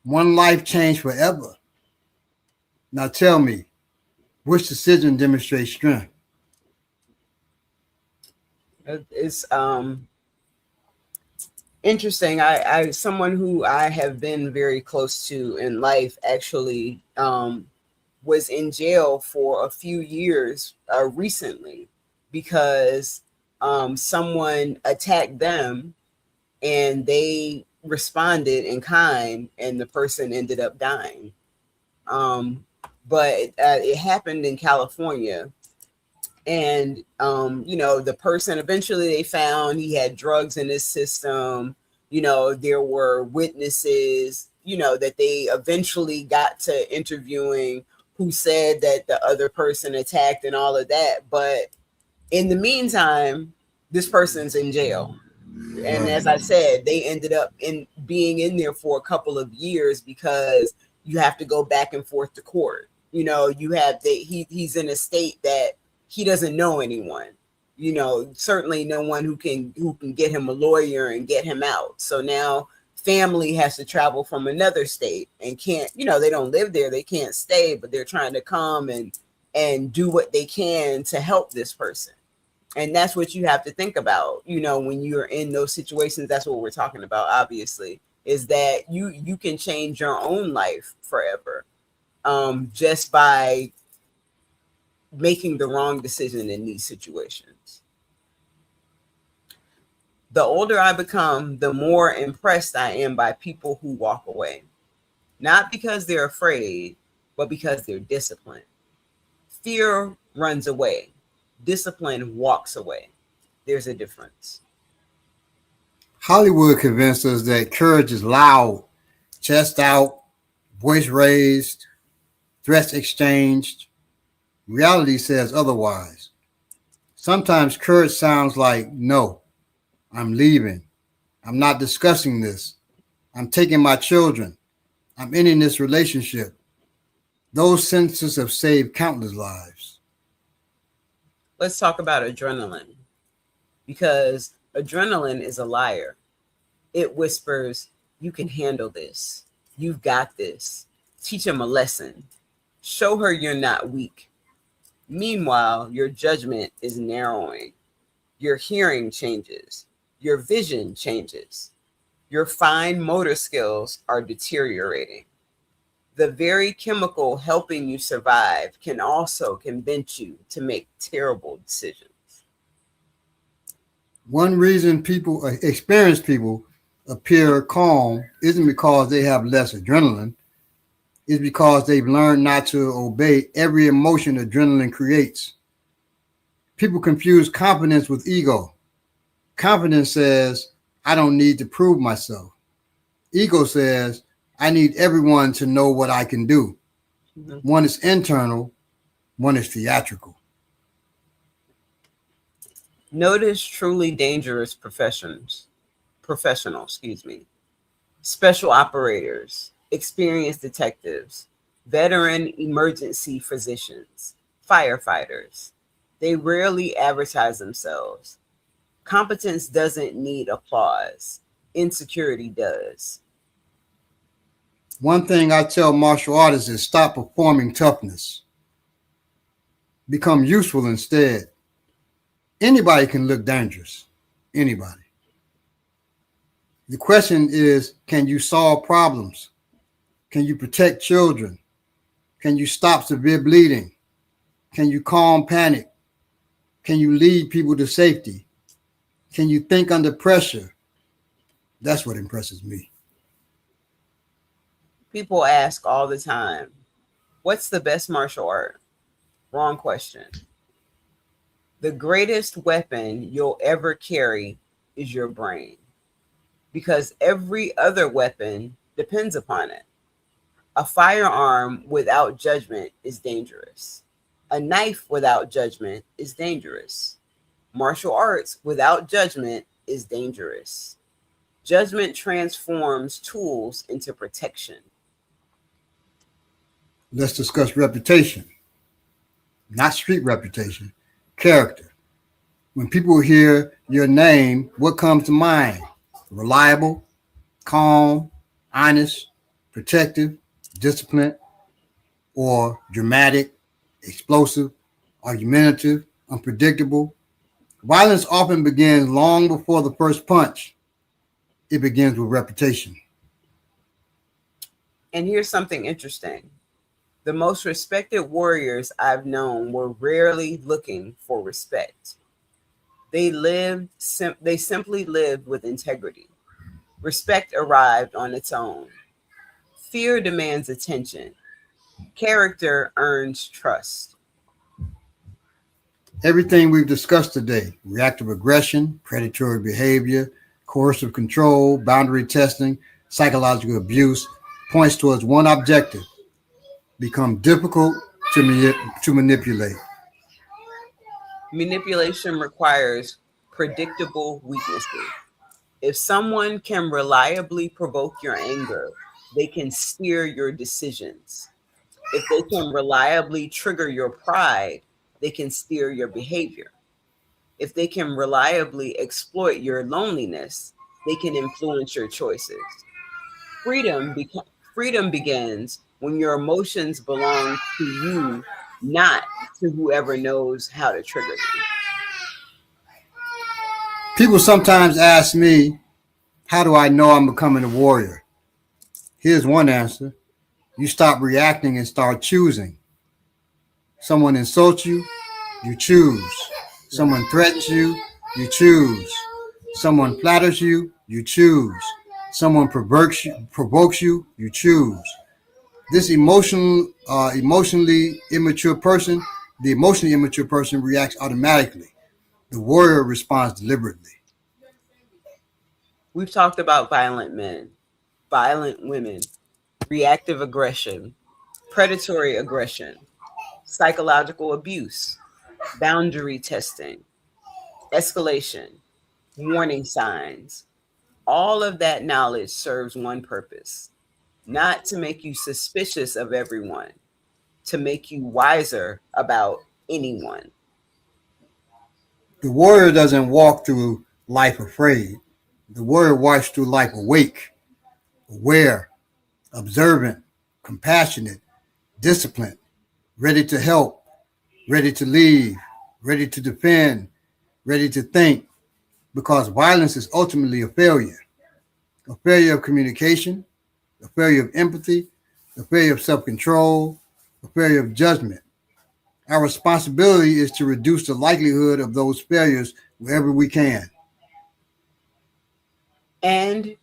one life changed forever. Now tell me, which decision demonstrates strength? It's interesting. I someone who I have been very close to in life actually was in jail for a few years recently because someone attacked them and they responded in kind and the person ended up dying. But it happened in California. And the person eventually they found he had drugs in his system. There were witnesses, that they eventually got to interviewing who said that the other person attacked and all of that. But in the meantime, this person's in jail. And as I said, they ended up being in there for a couple of years because you have to go back and forth to court. He's in a state that he doesn't know anyone. Certainly no one who can get him a lawyer and get him out. So now family has to travel from another state and can't, they don't live there, they can't stay, but they're trying to come and do what they can to help this person. And that's what you have to think about, when you're in those situations. That's what we're talking about, obviously, is that you can change your own life forever just by making the wrong decision in these situations. The older I become, the more impressed I am by people who walk away, not because they're afraid, but because they're disciplined. Fear runs away. Discipline walks away. There's a difference. Hollywood convinced us that courage is loud, chest out, voice raised, threats exchanged. Reality says otherwise. Sometimes courage sounds like, no, I'm leaving. I'm not discussing this. I'm taking my children. I'm ending this relationship. Those sentences have saved countless lives. Let's talk about adrenaline, because adrenaline is a liar. It whispers, you can handle this. You've got this. Teach him a lesson. Show her you're not weak. Meanwhile, your judgment is narrowing. Your hearing changes. Your vision changes. Your fine motor skills are deteriorating. The very chemical helping you survive can also convince you to make terrible decisions. One reason experienced people appear calm isn't because they have less adrenaline. It's because they've learned not to obey every emotion adrenaline creates. People confuse confidence with ego. Confidence says, I don't need to prove myself. Ego says, I need everyone to know what I can do. Mm-hmm. One is internal, one is theatrical. Notice truly dangerous professional, special operators, experienced detectives, veteran emergency physicians, firefighters. They rarely advertise themselves. Competence doesn't need applause. Insecurity does. One thing I tell martial artists is stop performing toughness. Become useful instead. Anybody can look dangerous. Anybody. The question is, can you solve problems? Can you protect children? Can you stop severe bleeding? Can you calm panic? Can you lead people to safety? Can you think under pressure? That's what impresses me. People ask all the time, what's the best martial art? Wrong question. The greatest weapon you'll ever carry is your brain, because every other weapon depends upon it. A firearm without judgment is dangerous. A knife without judgment is dangerous. Martial arts without judgment is dangerous. Judgment transforms tools into protection. Let's discuss reputation, not street reputation, character. When people hear your name, what comes to mind? Reliable, calm, honest, protective, disciplined, or dramatic, explosive, argumentative, unpredictable. Violence often begins long before the first punch. it begins with reputation. And here's something interesting. The most respected warriors I've known were rarely looking for respect. They simply lived with integrity. Respect arrived on its own. Fear demands attention. Character earns trust. Everything we've discussed today, reactive aggression, predatory behavior, coercive control, boundary testing, psychological abuse, points towards one objective: become difficult to manipulate. Manipulation requires predictable weaknesses. If someone can reliably provoke your anger, they can steer your decisions. If they can reliably trigger your pride, they can steer your behavior. If they can reliably exploit your loneliness, they can influence your choices. Freedom, freedom begins when your emotions belong to you, not to whoever knows how to trigger them. People sometimes ask me, how do I know I'm becoming a warrior? Here's one answer: you stop reacting and start choosing. Someone insults you, you choose. Someone threatens you, you choose. Someone flatters you, you choose. Someone provokes you, you choose. This emotionally immature person, the emotionally immature person reacts automatically. The warrior responds deliberately. We've talked about violent men, violent women, reactive aggression, predatory aggression, psychological abuse, boundary testing, escalation, warning signs. All of that knowledge serves one purpose: not to make you suspicious of everyone, to make you wiser about anyone. The warrior doesn't walk through life afraid. The warrior walks through life awake, aware, observant, compassionate, disciplined, ready to help, ready to leave, ready to defend, ready to think, because violence is ultimately a failure of communication, a failure of empathy, a failure of self-control, a failure of judgment. Our responsibility is to reduce the likelihood of those failures wherever we can. And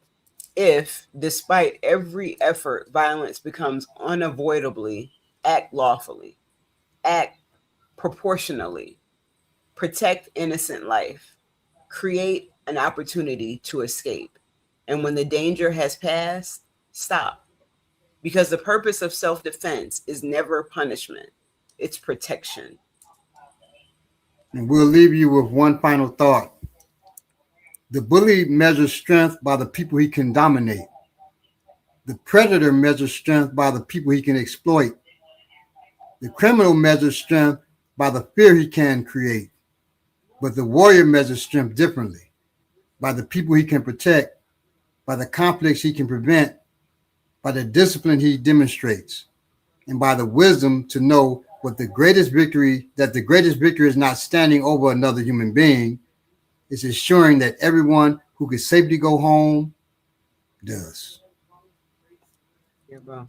if, despite every effort, violence becomes unavoidably, act lawfully, act proportionally, protect innocent life, create an opportunity to escape. And when the danger has passed, stop. Because the purpose of self defense is never punishment, it's protection. And we'll leave you with one final thought. The bully measures strength by the people he can dominate. The predator measures strength by the people he can exploit. The criminal measures strength by the fear he can create. But the warrior measures strength differently: by the people he can protect, by the conflicts he can prevent, by the discipline he demonstrates, and by the wisdom to know that the greatest victory is not standing over another human being, it's ensuring that everyone who can safely go home does. Yeah, bro.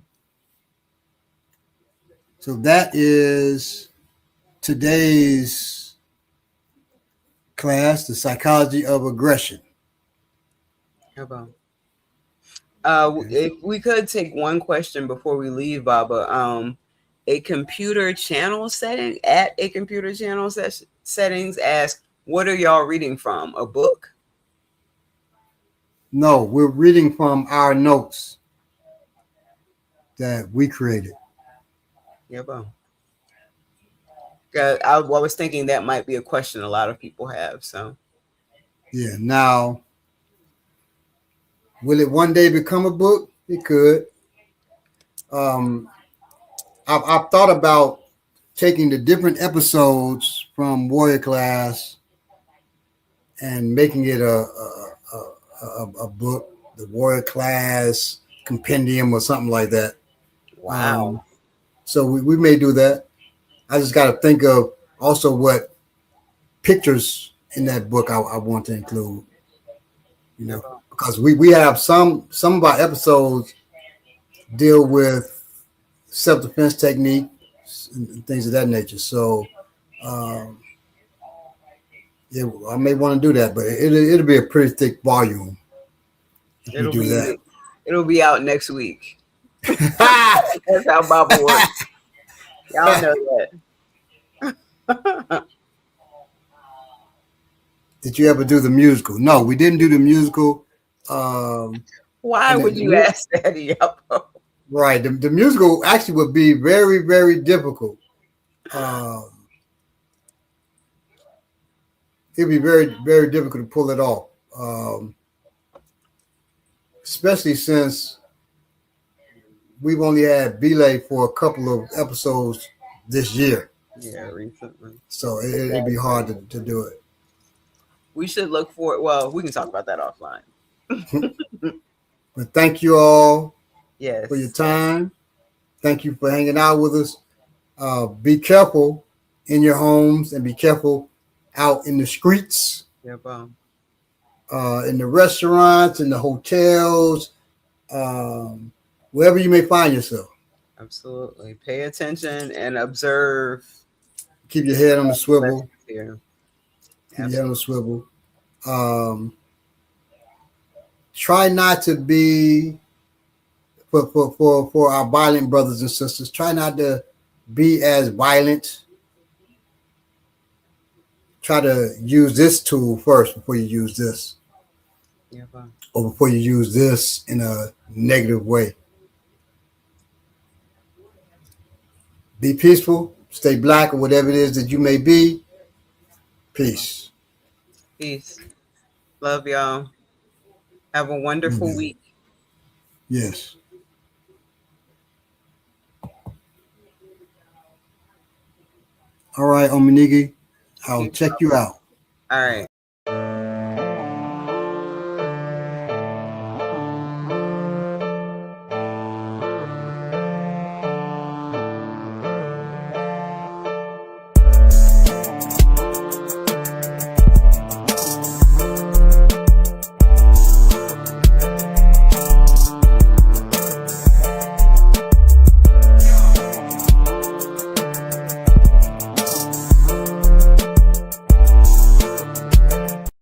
So that is today's class, the psychology of aggression. Yeah, bro. Okay. If we could take one question before we leave, Baba. A computer channel setting at a computer channel settings asks, "What are y'all reading from? A book?" No, we're reading from our notes that we created. Yeah, bro. I was thinking that might be a question a lot of people have. So Yeah. Now, will it one day become a book? It could. Um, I've thought about taking the different episodes from Warrior Class and making it a book, the Warrior Class Compendium or something like that. wow. So we may do that. I just got to think of also what pictures in that book I want to include. You Yeah, know, bro. because we have some of our episodes deal with self-defense techniques and things of that nature. So yeah, I may want to do that, but it'll be a pretty thick volume if we do that. It'll be out next week. That's how Baba works. Y'all know that. Did you ever do the musical? No, we didn't do the musical. Why would you ask that, Yapo? Right. The musical actually would be very, very difficult. It'd be very, very difficult to pull it off. Especially since we've only had Belay for a couple of episodes this year. Yeah, recently. So it'd be hard to do it. We should look for it. Well, we can talk about that offline. But thank you all for your time. Thank you for hanging out with us. Be careful in your homes and be careful out in the streets. Yeah, in the restaurants, in the hotels, wherever you may find yourself. Absolutely. Pay attention and observe. Keep your head on the swivel. Here. Keep your head on the swivel. Try not to be for our violent brothers and sisters. Try not to be as violent. Try to use this tool first before you use this. Yeah, or before you use this in a negative way. Be peaceful. Stay black or whatever it is that you may be. Peace. Peace. Love y'all. Have a wonderful week. Yes. All right, Omanigi. I'll check you out. All right.